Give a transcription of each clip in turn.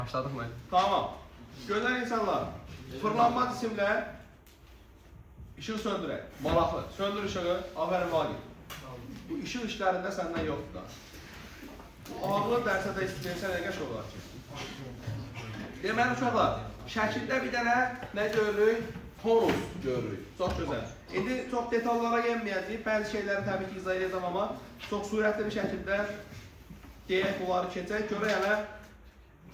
Başladık mı? Tamam. Gözəl insanlar, fırlanma cisimlər işığı söndürək. Maraqlı. Söndür işığı, aferin Vagil. Bu işıq işlərində səndən yoxdur da. Bu ağlı dərsə də istəyirsən, əgəş olar ki. Deməli uşaqlar, şəkildə bir dənə nə görürük? Konus görürük. Çox gözəl. İndi çox detallara yenməyəcəyik. Bəzi şeyləri təbii ki izah edəcəm, amma çox sürətli bir şəkildə deyək bunları keçək. Görək hələ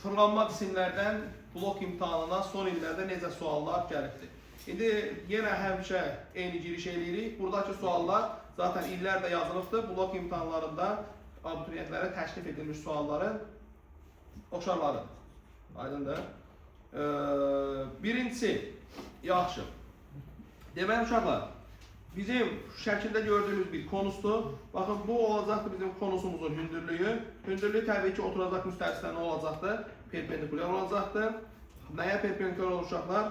fırlanma cisimlərdən blok imtahanına son illərdə necə suallar gəlibdir. İndi yenə həmişə eyni giriş eləyirik. Buradakı suallar zaten illərdə yazılıbdır. Blok imtahanlarında abituriyentlərə təklif edilmiş sualların oxşarları. Aydındır. Birincisi, yaxşı. Deməli uşaqlar, bizim şəkildə gördüyümüz bir konusdur. Baxın, bu olacaqdır bizim konusumuzun hündürlüyü. Hündürlüyü təbii ki, oturacaq müstəvisinə nə olacaqdır? Perpendikulyar olacaqdır. Nəyə perpendikulyar olur uşaqlar?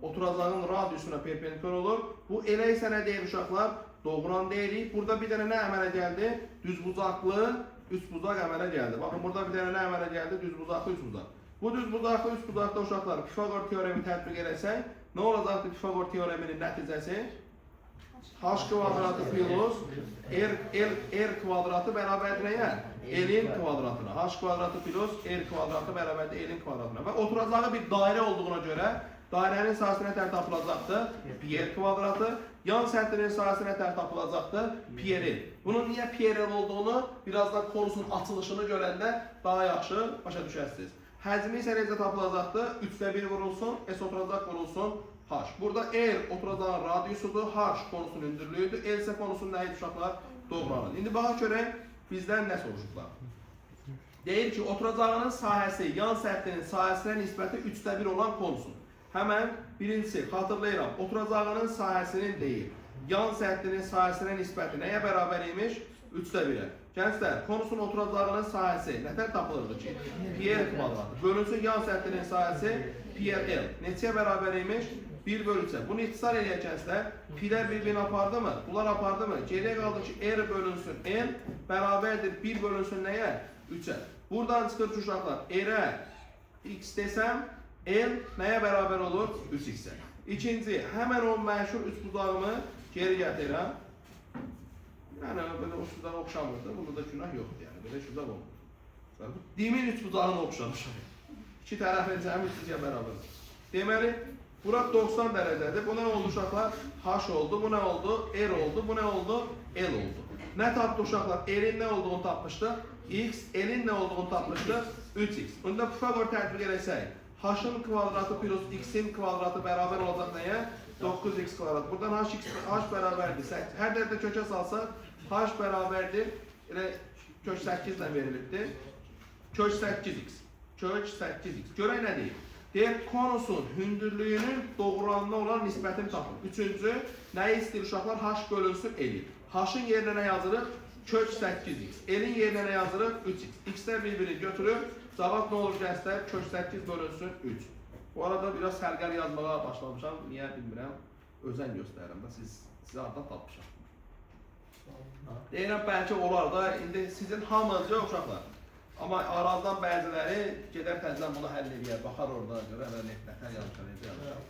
Oturacağın radiusuna perpendikulyar olur. Bu elə isə nə deyir uşaqlar? Doğran deyirik. Burada bir dənə nə əmələ gəldi? Düzbucaqlı üçbucaq əmələ gəldi. Baxın, burada bir dənə nə əmələ gəldi? Düzbucaqlı üçbucaq. Bu düzbucaqlı üçbucaqda uşaqlar Pifagor teoremi tətbiq edəsək, nə olacaqdır Pifagor teoreminin nəticəsi? H kvadratı plus R kvadratı bərabərdir nəyə? L'in kvadratına. H kvadratı plus R kvadratı bərabərdir L'in kvadratına. Və oturacağı bir dairə olduğuna görə dairənin sahəsinə tər tapılacaqdır pi r kvadratı, yan səthinin sahəsinə tər tapılacaqdır pi r. Bunun niyə pi r olduğunu birazdan konusun açılışını görəndə daha yaxşı başa düşərsiniz. Həcmi isə necə tapılacaqdır? 3/1 vurulsun, S oturacaq vurulsun, H. Burada R oturacağın radiusudur, H konusunun hündürlüyüdür, L isə konusunun nəyidir uşaqlar? Doğranın. İndi baxa görək, bizdən nə soruşublar? Deyir ki, oturacağının sahəsi, yan səthinin sahəsinə nisbəti 3/1 olan konusun. Həmən birincisi, xatırlayıram, oturacağının sahəsinin deyil, yan səthinin sahəsinə nisbəti nəyə bərabər imiş? 3/1'ə. Gənclər, konusun oturacağının sahəsi nətər tapılırdı ki? Pi r kvadratı. Bölünsün yan səthinin sahəsi pi r l. Neçəyə bərabər imiş? 1/3'ə. Bunu ixtisar eləyək gənclər. Pi'lər bir-birini apardı mı? Bunlar apardı mı? Geriyə qaldı ki, r bölünsün l bərabərdir 1 bölünsün nəyə? 3'ə. Buradan çıxır ki, uşaqlar, r-ə x desəm, l nəyə bərabər olur? 3x-ə. İkinci, həmən o məşhur üçbucağımı geri gətirəm. Yəni, belə o üçbucağa oxşamırdı. Bunda da günah yoxdur, yəni. Belə üçbucaq olmur. Dimin üçbucağına oxşamışam. İki tərəfin cəmi 3-ə bərabərdir. Deməli, bura 90 dərəcədir. Bu nə oldu uşaqlar? H oldu. Bu nə oldu? R oldu. Bu nə oldu? L oldu. Nə tapdı uşaqlar? R-in nə olduğunu tapmışdı? X. L-in nə olduğunu tapmışdı? 3x. Bunda Pifagor tətbiq edəsək, H-ın kvadratı plus x-in kvadratı bərabər olacaq nəyə? 9x kvadrat. Buradan H bərabərdir. Hər dərdə kökə salsaq, H bərabərdir. Elə kök 8 ilə verilibdir. Kök 8x. Kök 8x. Görək nə deyir? Deyək, konusun hündürlüyünün doğrulanına olan nisbətini tapın. Üçüncü, nəyi istəyir uşaqlar? H bölünsün L-i. H-ın yerinə nə yazırıq? Kök 8x. L-in yerinə nə yazırıq? 3x. X-lər bir-birini götürüb, cavab nə olur gənclər? Kök 8 bölünsün 3. Bu arada biraz sərgər yazmağa başlamışam. Niyə bilmirəm. Özən göstərirəm də sizə addan tapmışam. Deyirəm, bəlkə olar da, indi sizin hamınızca uşaqlar. Amma arazdan bəziləri gedər təzdən bunu həll edir, baxar orada, görə nətər yazmışam, necə yazmışam.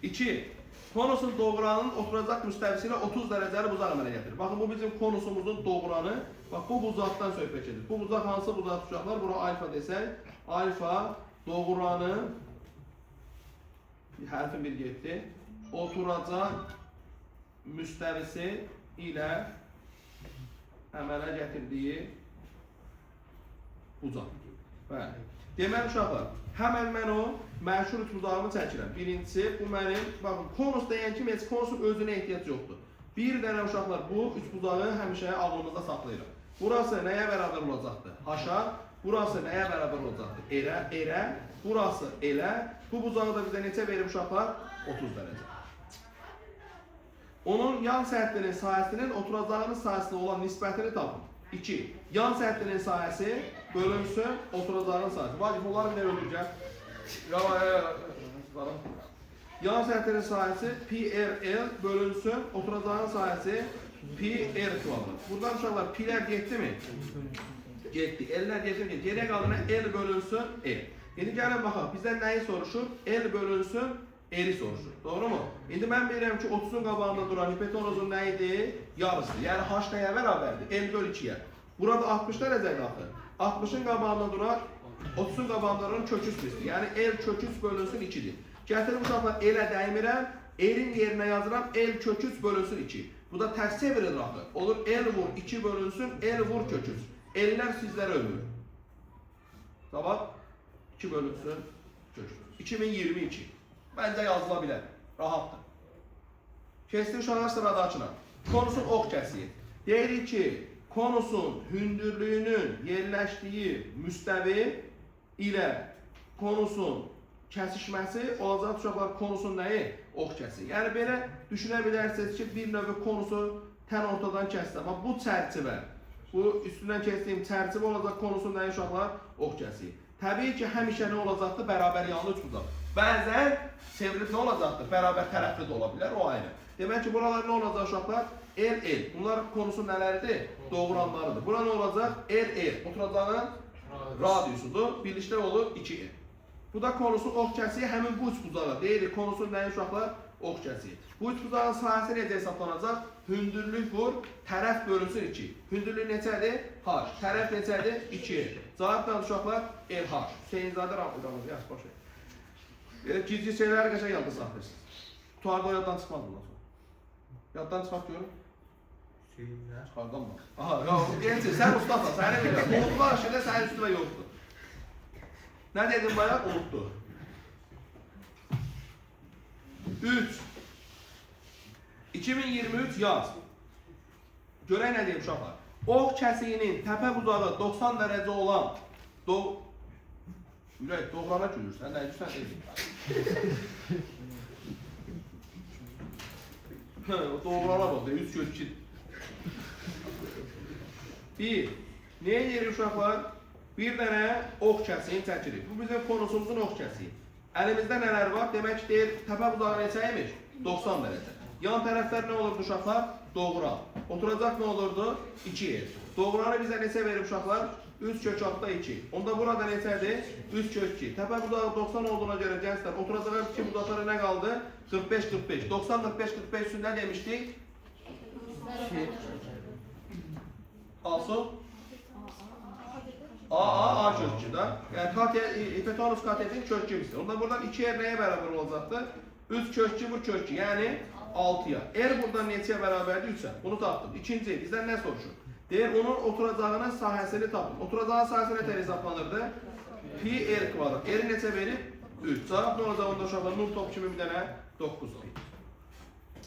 2. Konusun doğranın oturacaq müstəvisi ilə 30 dərəcəli bucaq əmələ gətirir. Baxın, bu bizim konusumuzun doğranı. Bax, bu bucaqdan söhbət edir. Bu bucaq hansı bucaq uşaqlar? Bura alfa desək, alfa doğranı, hərfin bir getdi, oturacaq müstəvisi ilə əmələ gətirdiyi bucaq. Bəli. Deməli uşaqlar, həmən mən o məşhur üçbucağımı çəkirəm. Birincisi, bu mənim, baxın, konus deyən kimi heç konusun özünə ehtiyac yoxdur. Bir dənə uşaqlar, bu üçbucağı həmişə ağlımızda saxlayırıq. Burası nəyə bərabər olacaqdır? H-a. Burası nəyə bərabər olacaqdır? R-ə. Burası L-ə. Bu bucağı da bizə neçə verir uşaqlar? 30 dərəcə. Onun yan səthinin sahəsinin oturacağının sahəsinə olan nisbətini tapın. 2. Yan səthinin sahəsi bölünsün oturacağının sahəsi. Vacib, onları nə öldürəcək? Yan səthinin sahəsi pi r l bölünsün oturacağının sahəsi pi r kvadrat. Buradan uşaqlar, pi'lər getdi mi? Getdi. Ellər deyəcəm ki, geriyə qalan el bölünsün el. İndi gəlin baxaq, bizdən nəyi soruşur? El bölünsün eli soruşur. Doğru mu? İndi mən bilirəm ki, 30'un qabağında duran hipotenuzun nə idi? Yarısıdır. Yəni h nəyə bərabərdir? El böl 2-yə. Burada 60 dərəcədir axı. 60'ın qabağında duran 30'un qabağında duran kök 3 bizdir. Yəni el kök 3 bölünsün 2-dir. Gətirim uşaqlar elə dəymirəm. Elin yerinə yazıram el kök 3 bölünsün 2. Bu da tərs çevrilir axı. Olur el vur 2 bölünsün el vur kök 3. Eller sizlərə ömür. Tamam? 2 bölünsün kök 3. 2022. Məncə yazıla bilər. Rahatdır. Keçdik uşaqlar sıradakına. Konusun ox kəsiyi. Deyirik ki, konusun hündürlüyünün yerləşdiyi müstəvi ilə konusun kəsişməsi olacaq uşaqlar konusun nəyi? Ox kəsiyi. Yəni belə düşünə bilərsiniz ki, bir növ konusu tən ortadan kəsdi. Amma bu çərçivə, bu üstündən keçdiyim çərçivə olacaq konusun nəyi uşaqlar? Ox kəsiyi. Təbii ki, həmişə nə olacaqdır? Bərabər yanlı üçbucaq. Bəzən çevrilib nə olacaqdır? Bərabər tərəfli də ola bilər, o ayrı. Demək ki, buralar nə olacaq uşaqlar? El, el. Bunlar konusun nələridir? Doğuranlarıdır. Bura nə olacaq? El, el. Oturacağın radiusudur. Birlikdə olur 2el. Bu da konusun ox kəsiyi həmin bu üçbucağa. Deyirik, konusun nəyi uşaqlar? Ox kəsiyi. Bu üçbucağın sahəsi necə hesablanacaq? Hündürlük vur, tərəf bölünsün 2. Hündürlük neçədir? H. Tərəf neçədir? 2el. Cavabdan uşaqlar LH. Hüseyinzadə Ramazanov. Yaxşı, baş ver. Gizli şeyləri qəşəng yadda saxlayırsınız. Tutarda o yaddan çıxmaz bundan sonra. Yaddan çıxaq görün. Çıxardan mı? Aha, yox, gençsin, sən ustasan, səni bilirəm. Unutma aşırı sənin üstüme yoxdur. Nə dedim bayaq? Unutdu. 3. 2023 yaz. Görək nə deyim uşaqlar. Ox kəsiyinin təpə budağı 90 dərəcə olan Ürək, doğrana gülürsən, nə gülürsən deyil. Doğrana bax, 3 kökçid. 1. Nəyə yerir uşaqlar? Bir dənə ox kəsiyini çəkirik. Bu bizim konusumuzun ox kəsiyi. Əlimizdə nələr var? Demək ki, deyir, təpə budağı neçəymiş? 90 dərəcə. Yan tərəflər nə olurdu uşaqlar? Doğran. Oturacaq nə olurdu? 2el. Doğranı bizə neçə verir uşaqlar? 3 kök altda 2. Onda burada neçədir? 3 kök 2. Təpə budağı 90 olduğuna görə gənclər oturacaq 2 budaqlara nə qaldı? 45-45. 90-45-45 üstündə demişdik. Alsın. A kök 2 da. Yəni hipotenuz katetin kök 2'si. Onda buradan 2'ye nəyə bərabər olacaqdır? 3 kök 2 vur kök 2. Yəni 6'ya. Buradan neçəyə bərabərdir? 3'ə. Bunu tapdım. İkinci, bizdən nə soruşur? Deyir, onun oturacağının sahəsini tapın. Oturacağının sahəsi nə tər hesablanırdı? Pi r kvadrat. R neçə verib? 3. Cavab nə olacaq onda uşaqlar? 0 top kimi bir dənə 9 pi.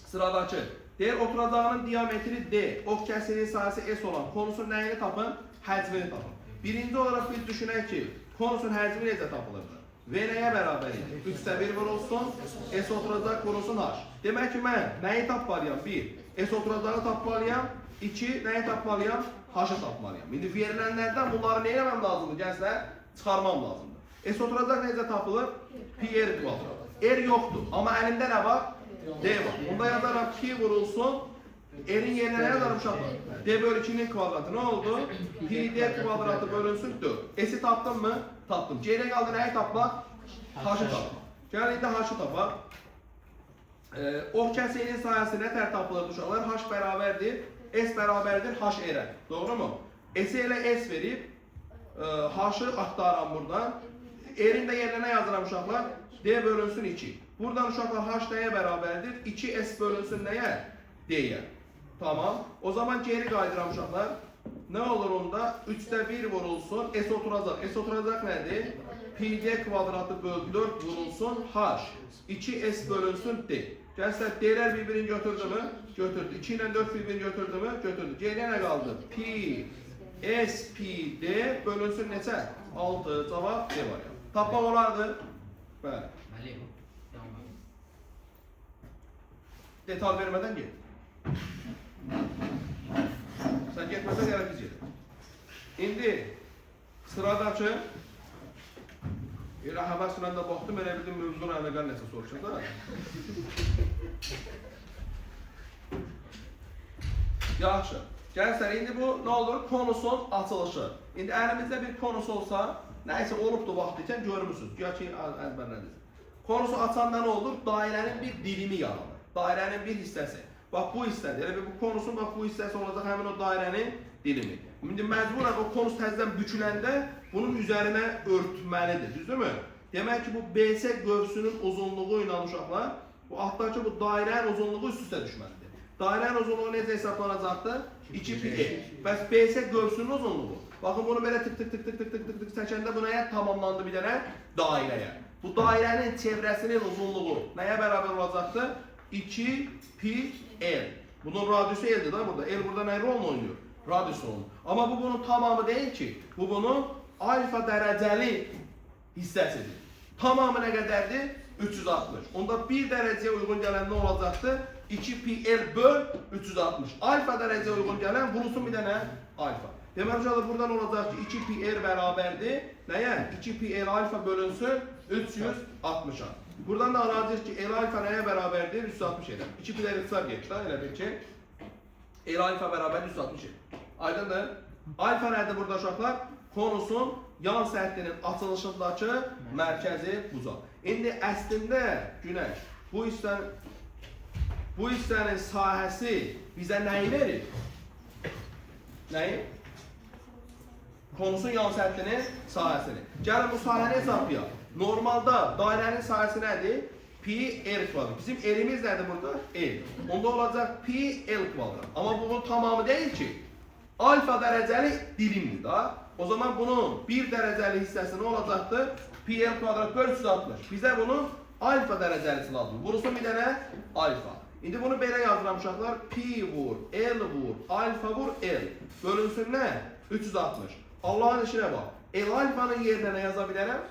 Sıradakı. Deyir, oturacağının diametri D. Ox kəsiyinin sahəsi S olan konusun nəyini tapın? Həcmini tapın. Birinci olarak biz düşünək ki, konusun həcmi necə tapılırdı? V nəyə bərabər idi? 3'də 1 vurulsun, S oturacaq vurulsun H. Demək ki, mən nəyi tapmalıyam? 1. S oturacağı tapmalıyam. 2. Nəyi tapmalıyam? H-ı tapmalıyam. İndi verilənlərdən bunları nə eləməm lazımdır? Gənclər, çıxarmam lazımdır. S oturacaq necə tapılır? Pi r kvadrat. R yoxdur. Amma əlimdə nə var? D var. Bunda yazaram pi vurulsun. R'in yerinə nə yazarım uşaqlar? D bölü 2'nin kvadratı nə oldu? Pi d kvadratı bölünsün 4. S'i tapdım mı? Tapdım. Geriyə qaldı nəyi tapmaq? H-ı tapmaq. Gəl indi H-ı tapaq. Ox kəsiyinin sahəsi nə tər tapılırdı uşaqlar? H bərabərdir. S bərabərdir H-ə. Doğru mu? S ilə S verib H-ı axtaram buradan. R'in də yerinə nə yazıram uşaqlar? D bölünsün 2. Buradan uşaqlar H nəyə bərabərdir? 2S bölünsün nəyə? D-yə. Tamam. O zaman geri qaydıram uşaqlar. Nə olur onda? 3'də 1 vurulsun. S oturacaq. S oturacaq nədir? Pi d kvadratı böl 4 vurulsun H. 2S bölünsün D. Gənclər, D'lər bir-birini götürdü mü? Götürdü. 2 ilə 4 bir-birini götürdü mü? Götürdü. Geriyə nə qaldı? Pi S pi D bölünsün neçə? 6. Cavab D variantı. Tapmaq olardı? Bəli. Detal vermədən get. Sən getməsən gələ biz gedək. İndi sıradakı elə həvəs sürəndə baxdım, elə bildim mövzunu əlaqəli nəsə soruşur da. Yaxşı. Gençler indi bu ne olur? Konusun açılışı. İndi elimizde bir konus olsa, neyse olubdu vaxtıyken görmüsünüz. Güya ki əzbərlədiniz. Konusu açanda ne olur? Dairenin bir dilimi yaranır. Dairenin bir hissəsi. Bak bu hissədir. Elə bu konusun bak bu hissəsi olacaq həmin o dairenin dilimi. İndi məcburen o konus təzədən büküləndə bunun üzerine örtməlidir. Düzdürmü? Demək ki bu BS qövsünün uzunluğu ilə uşaqlar, bu altdakı bu dairenin uzunluğu üst-üstə düşməlidir. Dairenin uzunluğu necə hesablanacaqdır? 2pi. Bəs BS qövsünün uzunluğu. Bakın bunu böyle tık çəkəndə bu nəyə tamamlandı bir dənə? Dairəyə. Bu dairenin çevresinin uzunluğu neye beraber olacaqdır? 2pi L. Bunun radüsü L'dir da burada. L burada ne rol oynuyor? Radüsü oynuyor. Ama bu bunun tamamı değil ki. Bu bunun alfa dereceli hissəsidir. Tamamı ne qədərdir? 360. Onda bir dereceye uygun gelen ne olacaktır? 2pi L böl 360. Alfa dereceye uygun gelen vurulsun bir tane alfa. Demek uşaqlar buradan olacak ki 2pi R beraberdir. Neye? 2pi L alfa bölünsün 360'a. Buradan da anlayacağız ki L alfa neye beraberdir? 360 eder. 2pi'leri kısa geçti. Öyle bir şey. L alfa beraber 360 eder. Aydındır. Alfa nerede burada uşaqlar? Konusun yan səthinin açılışındakı mərkəzi bucaq. İndi əslində Günəş bu hissənin sahəsi bizə nəyi verir? Nəyi? Konusun yan səthinin sahəsini. Gəlin bu sahəni hesablayaq. Normalda dairenin sahəsi nədir? Pi L kvadrat. Bizim L'imiz nədir burada? L. Onda olacaq pi L kvadrat. Ama bunun tamamı değil ki. Alfa dereceli dilimdir da. O zaman bunun bir dereceli hissesi ne olacaktır? Pi L kvadrat bölü 360. Bize bunun alfa derecelisi lazım. Vurusun bir tane alfa. Şimdi bunu böyle yazıram uşaqlar. Pi vur, L vur, alfa vur, L. Bölünsün ne? 360. Allah'ın işine bak. L alfanın yerine ne yazabilirim?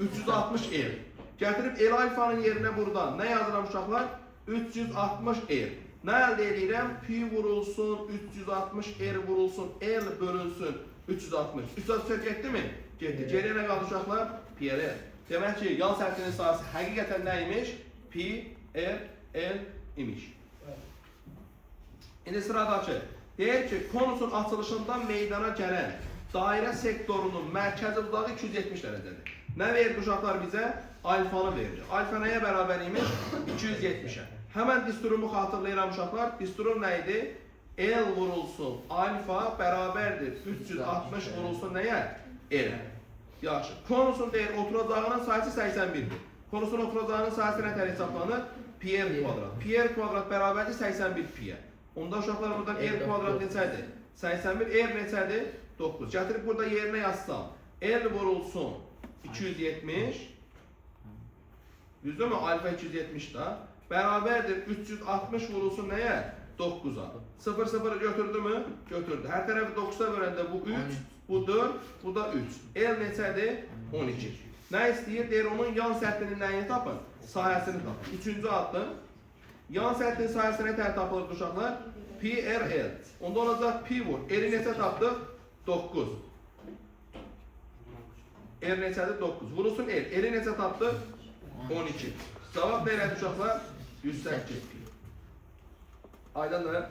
360 L. Getirip L alfanın yerine buradan ne yazıram uşaqlar? 360 L. Ne elde edirəm? Pi vurulsun, 360 R vurulsun, L bölünsün, 360. 360 getdi mi? Getdi. Geriye ne qaldı uşaqlar? Pi R. Demək ki, yan səthinin sahəsi həqiqətən nə imiş? Pi R L imiş. İndi sıradakı. Deyir ki, konusun açılışından meydana gələn dairə sektorunun mərkəzi budağı 270 dərəcədir. Ne verir uşaqlar bizə? Alfanı verir. Alfa neye beraber imiş? 270'e. Hemen disturumu hatırlayıram uşaqlar. Disturum neydi? L vurulsun alfa beraberdir. 360 vurulsun neye? L. Yaxşı. Konusun deyir oturacağının sayısı 81'dir. Konusun oturacağının sayısı nə tər hesablanır? Pi R kvadrat. Pi R kvadrat beraberdir 81 pi'ye. Onda uşaqlar buradan R kvadrat neçədir? 81. R neçədir? 9. Gətirib burada yerine yazsam. L vurulsun 270. Düzdür mü? Alfa 270 da. Beraberdir 360 vurulsun neye? 9'a. 0 0 götürdü mü? Götürdü. Her tarafı 9'a bölende bu 3, bu 4, bu da 3. L neçədir? 12. Ne istəyir? Deyir onun yan səthinin nəyini tapın? Sahəsini tapın. Üçüncü addım. Yan səthin sahəsinə tər tapılır uşaqlar. Pi R L. Onda olacaq pi vur. L neçə tapdıq? 9. R neçədir? 9. Vurulsun L. L neçə tapdıq? 12. Cevap neyle uşaqlar? 108. Aydındır.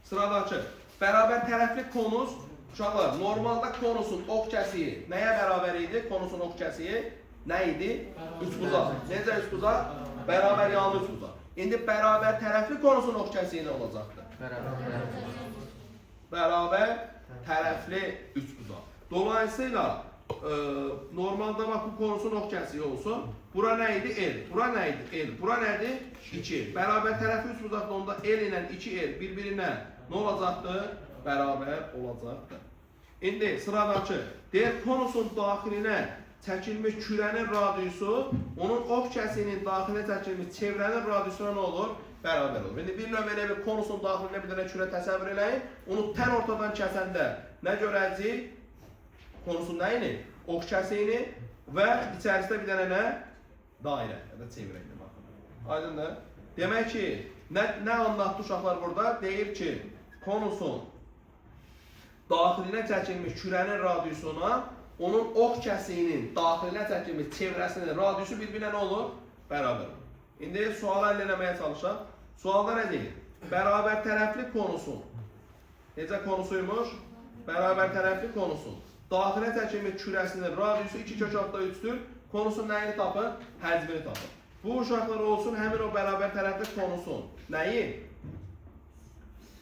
Sıradakı. Beraber tərəfli konus. Uşaqlar, normalda konusun ox kəsiyi nəyə bərabər idi? Konusun ox kəsiyi nə idi? Üçbucaq. Necə üçbucaq? Beraber yanlı üçbucaq. İndi beraber tərəfli konusun ox kəsiyi nə olacaqdır? Beraber tərəfli üçbucaq. Dolayısıyla normalde bak bu konusun ox kəsiyi olsun. Bura neydi? L. Bura neydi? L. Bura neydi? 2. Beraber tərəfi üçbucaqda onda L ile 2L birbirine ne olacaktı? Beraber olacaktı. İndi sıradakı. Deyir konusun daxilinə çəkilmiş kürənin radiusu onun ox kəsiyinin daxilinə çəkilmiş çevrənin radiusuna ne olur? Beraber olur. İndi bir növ elə bir konusun daxilinə bir dənə kürə təsəvvür eləyin. Onu tən ortadan kəsəndə nə görəcəyik? Konusun nəyini? Ox kəsiyini və içərisində bir dənə nə? Dairə ya da çevrə ilə baxın. Aydındır? Demək ki, nə anlattı uşaqlar burada? Deyir ki, konusun daxilinə çəkilmiş kürənin radiusuna onun ox kəsiyinin daxilinə çəkilmiş çevrəsinin radiusu bir-birinə nə olur? Bərabər olur. İndi sualı həll eləməyə çalışaq. Sualda nə deyir? Bərabər tərəfli konusun Necə konusuymuş? Bərabər tərəfli konusun. Daxilə çəkilmiş kürəsinin radiusu 2 kök altda 3'dür. Konusun nəyini tapın? Həcmini tapın. Bu uşaqlar olsun həmin o bərabər tərəfli konusun. Nəyi?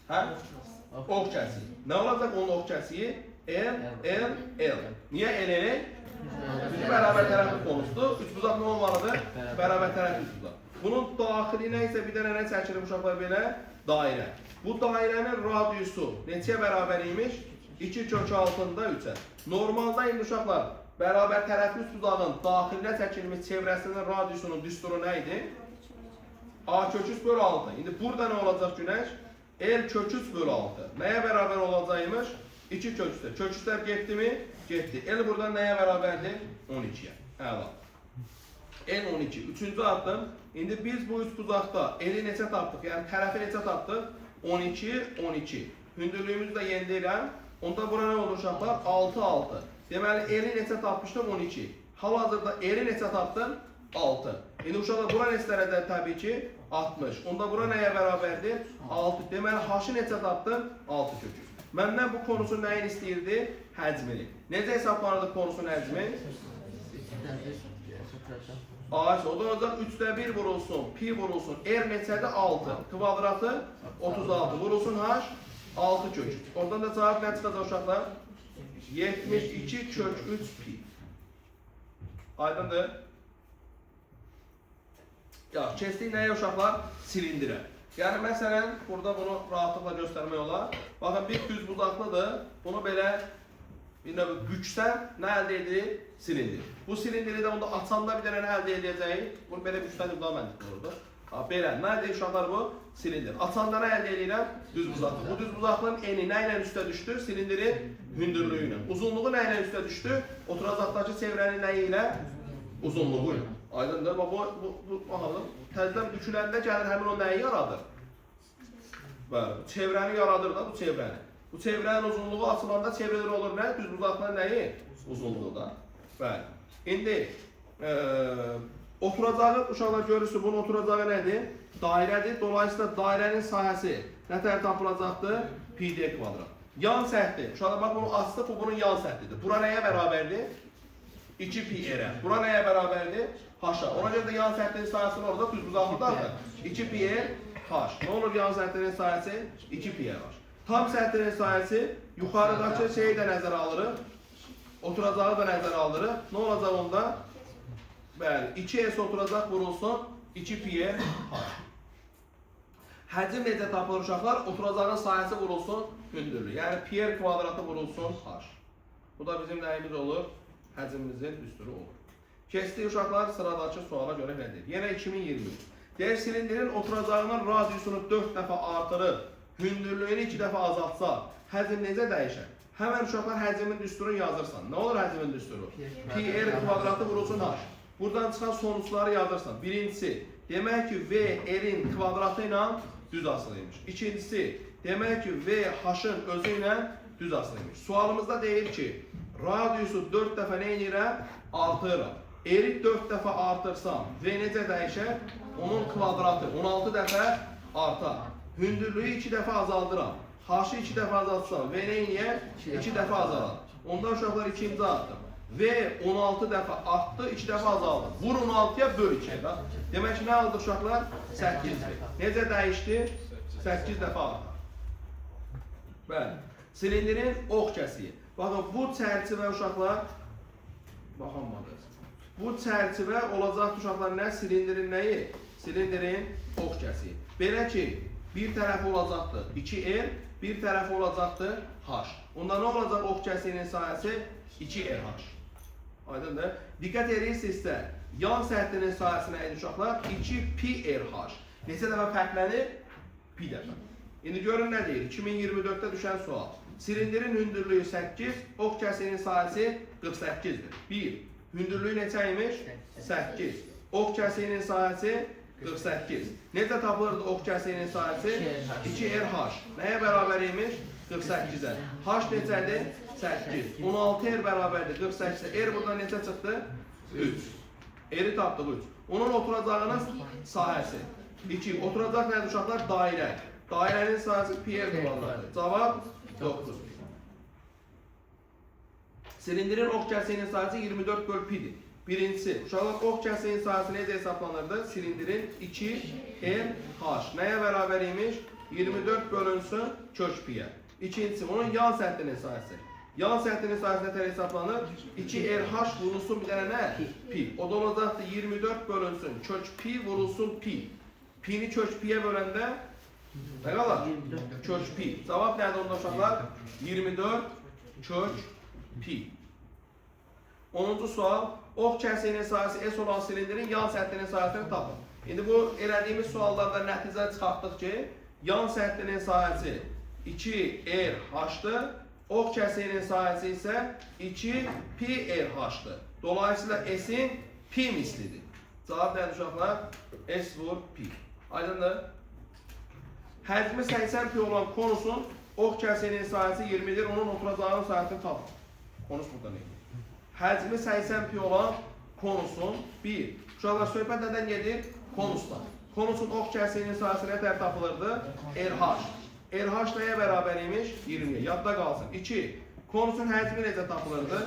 Hə? Ox kəsiyi. Nə olacaq onun ox kəsiyi? L. Niyə L? Çünki bərabər tərəfli konusudur. Üçbucaq nə olmalıdır? Bərabər tərəfli üçbucaq. Bunun daxili nə isə bir dənə nə çəkilir uşaqlar belə? Dairə. Bu dairənin radiusu neçəyə bərabər imiş? 2 kök altında 3'ə. Normalda indi uşaqlar bərabər tərəfli üçbucağın daxilinə çəkilmiş çevrəsinin radiusunun düsturu nə idi? A kök 3 bölü 6. İndi burada nə olacaq Günəş? L kök 3 bölü 6. Nəyə bərabər olacaqmış? 2 kök 3'də. Kök 3'lər getdi mi? Getdi. L buradan nəyə bərabərdir? 12'yə. Əla. L 12. Üçüncü addım. İndi biz bu üçbucaqda L'i neçə tapdıq? Yəni tərəfi neçə tapdıq? 12. Hündürlüyümüzü də yeniləyirəm. Onda bura nə olur uşaqlar? 6. Deməli L'i neçə tapmışdım? 12. Hal-hazırda L'i neçə tapdım? 6. İndi uşaqlar bura neçə dərəcədir təbii ki? 60. Onda bura nəyə bərabərdir? 6. Deməli H-ı neçə tapdım? 6 kök 3. Məndən bu konusun nəyini istəyirdi? Həcmini. Necə hesablanırdı konusun həcmi? Ağaç, o da olacaq 3'də 1 vurulsun, pi vurulsun, R neçədir? 6. Kvadratı 36. Vurulsun H 6 kök 3. Oradan da cavab nə çıxacaq uşaqlar? 72 kök 3 pi. Aydındır? Ya, keçdik nəyə uşaqlar? Silindirə. Yəni məsələn, burada bunu rahatlıqla göstərmək olar. Baxın, bir düz budaqlıdır. Bunu belə büksən, nə əldə edilir? Silindir. Bu silindiri də onda açanda bir dənə nə əldə edəcəyik? Bunu belə büksən daha məntiqli olurdu. Belə, nədir uşaqlar bu? Silindir. Açanda nə əldə edirəm? Düz budaqlı. Bu düz budaqlının eni nə ilə üstə düşdü? Silindirin hündürlüyü ilə. Uzunluğu nə ilə üstə düşdü? Oturacaqdakı çevrənin nəyi ilə? Uzunluğu ilə. Aydındır. Bu baxalım. Təzədən büküləndə gəlir həmin o nəyi yaradır? Bəli, çevrəni yaradır da bu çevrəni. Bu çevrənin uzunluğu açılanda çevrələr olur nə? Düz budaqlının nəyi? Uzunluğu da. Bəli. İndi oturacağı uşaqlar görürsün, bunun oturacağı nədir? Dairədir. Dolayısıyla dairənin sahəsi nə tərəf tapılacaqdır? Pi d kvadrat. Yan səhti. Uşaqlar bax, bunun aslı bu bunun yan səhtidir. Bura nəyə bərabərdir? 2 pi r. Bura nəyə bərabərdir? H-a. Ona görə də yan səhətinin sayəsini orada düz budaqlıdadır. 2 pi r h. Nə olur yan səhətinin sayəsi? 2 pi r h. Tam səhətinin sayəsi yuxarıdakı şeyi də nəzərə alırıq. Oturacağı da nəzərə alırıq. Nə olacaq onda? Bəli, 2s oturacaq vurulsun 2 pi r h. Həcm necə tapılır uşaqlar? Oturacağın sayəsi vurulsun hündürlüyü. Yəni pi r kvadratı vurulsun h. Bu da bizim nəyimiz olur? Həcmimizin düsturu olur. Keçdik uşaqlar sıradakı suala görə nə deyir? Yenə 2023. Deyir, silindirin oturacağının radiusunu 4 dəfə artırıb, hündürlüyünü 2 dəfə azaltsa, həcm necə dəyişər? Həmən uşaqlar həcmin düsturunu yazırsan. Nə olur həcmin düsturu? Pi r kvadratı vurulsun h. Buradan çıxan sonuçları yazırsan. Birincisi, demək ki, v r-in kvadratı ilə düz asılıymış. İkincisi, demək ki, v h-ın özü ilə düz asılıymış. Sualımızda deyir ki, radiusu 4 dəfə nə edirəm? Artırıram. R-i 4 dəfə artırsam, v necə dəyişər? Onun kvadratı 16 dəfə artar. Hündürlüyü 2 dəfə azaldıram. H-ı 2 dəfə azaltsam, v nə edir? 2 dəfə azalar. Ondan uşaqlar ikinci addım. V 16 dəfə artdı, 2 dəfə azaldı. Vur 16'ya böl 2'ye. Demək ki, nə aldı uşaqlar? 8 v. Necə dəyişdi? 8 dəfə artar. Bəli. Silindirin ox kəsiyi. Baxın, bu çərçivə uşaqlar, baxanmadınız. Bu çərçivə olacaq uşaqlar nə? Silindirin nəyi? Silindirin ox kəsiyi. Belə ki, bir tərəfi olacaqdır 2R, bir tərəfi olacaqdır H. Onda nə olacaq ox kəsiyinin sayəsi? 2RH. Aydındır. Diqqət edirsinizsə, yan səthinin sayəsi nə idi uşaqlar? 2PRH. Neçə dəfə fərqlənir? Pi dəfə. İndi görün nə deyir? 2024'də düşən sual. Silindirin hündürlüyü 8, ox kəsiyinin sayəsi 48'dir. 1. Hündürlüyü neçəymiş? 8. Ox kəsiyinin sayəsi 48. Necə tapılırdı ox kəsiyinin sayəsi? 2RH. Nəyə bərabər imiş? 48'ə. H neçədir? 8. 16R bərabərdir 48'ə. R buradan neçə çıxdı? 3. R'i tapdıq 3. Onun oturacağının sahəsi 2. Oturacaq nədir uşaqlar? Dairə. Dairənin sayəsi pi r kvadratı. Cavab 9 pi. Silindirin ox kəsəyinin sahəsi 24 böl pi'dir. Birincisi, uşaqlar ox kəsəyinin sahəsi necə hesablanırdı? Silindirin 2RH. Nəyə bərabər imiş? 24 bölünsün kök pi'yə. İkincisi, onun yan səthinin sahəsi. Yan səthinin sahəsi nətər hesablanır? 2RH vurulsun bir dənə nə? Pi. O da olacaqdır 24 bölünsün kök pi vurulsun pi. Pi'ni kök pi'yə böləndə nə qalır? Kök pi. Cavab nədir onda uşaqlar? 24 kök pi. 10-cu sual. Ox kəsəyinin sahəsi S olan silindirin yan səthinin sahəsini tapın. İndi bu elədiyimiz suallarda nəticə çıxartdıq ki, yan səthinin sahəsi 2RH-dır. Ox kəsəyinin sahəsi isə 2πRH-dır. Dolayısıyla S-in pi mislidir. Cavab nədir uşaqlar? S vur pi. Aydındır? Həcmi 80 pi olan konusun ox kəsəyinin sahəsi 20'dir. Onun oturacağının sahəsini tapın. Konus burada neydi? Həcmi 80 pi olan konusun 1. Uşaqlar söhbət nədən gedir? Konusdan. Konusun ox kəsəyinin sahəsi nətər tapılırdı? RH. RH nəyə bərabər imiş? 20'ye. Yadda qalsın. 2. Konusun həcmi necə tapılırdı?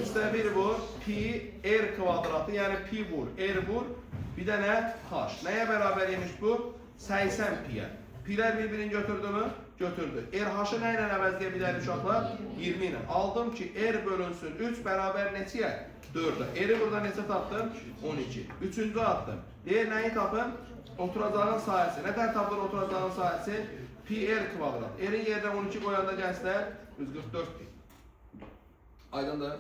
3'də 1 vur, pi r kvadratı, yəni pi vur, r vur, bir dənə h. Nəyə bərabər imiş bu? 80 pi'yə. Pi'lər bir-birini götürdü mü? Götürdü. RH-ı nə ilə əvəzləyə bilərik uşaqlar? 20 ilə. Aldım ki, r bölünsün 3 bərabər neçəyə? 4'ə. R-i burada neçə tapdım? 12. Üçüncü atdım. Deyir, nəyi tapın? Oturacağın sahəsi. Nətər tapılır oturacağın sahəsi? Pi r kvadrat. R-in yerdə 12 qoyanda gənclər 144 pi. Aydındır.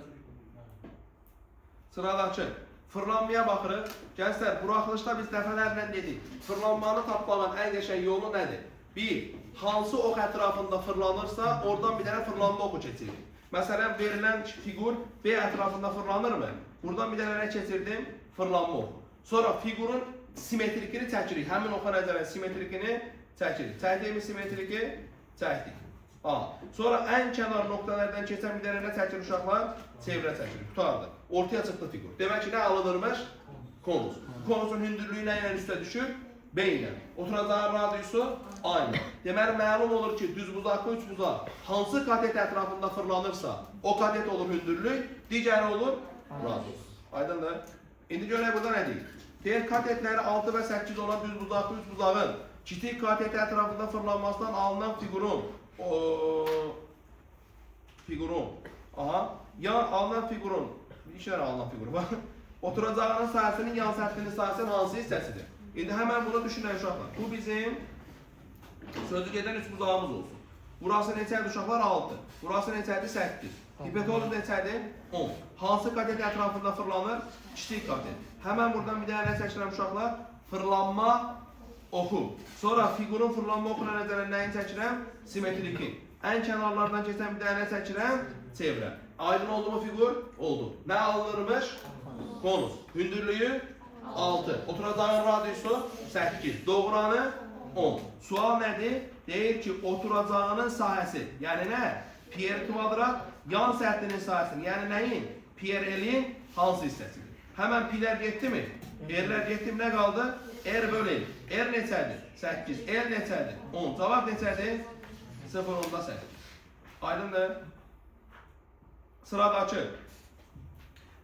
Sıradakı. Fırlanmaya baxırıq. Gənclər, buraxılışda biz dəfələrlə dedik. Fırlanmanı tapmağın ən qəşəng yolu nədir? 1. Hansı ox ətrafında fırlanırsa, oradan bir dənə fırlanma oxu keçirir. Məsələn, verilən figur B ətrafında fırlanırmı? Buradan bir dənə nə keçirdim? Fırlanma oxu. Sonra figurun simetrikini çəkirik. Həmin oxa nəzərən simetrikini çəkirik. Çəkdiyimiz simetriki çəkdik. Sonra ən kənar nöqtələrdən keçən bir dənə nə çəkir uşaqlar? Çevrə çəkirik. Tutardı. Ortaya çıxdı figur. Demək ki, nə alınırmış? Konus. Konusun hündürlüyü nə ilə üstə düşür? B ilə. Oturacağın radiusu aynı. Deməli, məlum olur ki, düzbucaqlı üçbucaq hansı katet ətrafında fırlanırsa, o katet olur hündürlük, digəri olur radius. Aydındır? İndi görək burada nə deyir? Deyir, katetləri 6 və 8 olan düzbucaqlı üçbucağın kiçik katet ətrafında fırlanmasından alınan alınan figurun, bir işlər alınan figur var. Oturacağının sahəsinin yan səthinin sahəsinin hansı hissəsidir? İndi həmən bunu düşünək uşaqlar. Bu bizim sözü gedən üçbucağımız olsun. Burası neçədir uşaqlar? 6. Burası neçədir? 8. Hipotenuz neçədir? 10. Hansı katet ətrafında fırlanır? Kiçik katet. Həmən buradan bir dənə nə çəkirəm uşaqlar? Fırlanma oxu. Sonra figurun fırlanma oxuna nəzərən nəyin çəkirəm? Simetriki. Ən kənarlardan keçən bir dənə nə çəkirəm? Çevrə. Aydın oldu mu figur? Oldu. Nə alınırmış? Konus. Hündürlüyü 6. Oturacağın radiusu 8. Doğranı 10. Sual nədir? Deyir ki, oturacağının sahəsi. Yəni nə? Pi r kvadrat yan səthinin sahəsini. Yəni nəyin? Pi r l-in hansı hissəsidir? Həmən pi'lər getdi mi? R-lər getdi mi? Nə qaldı? R böl l. R neçədir? 8. L neçədir? 10. Cavab neçədir? 0,8. Aydındır. Sıradakı.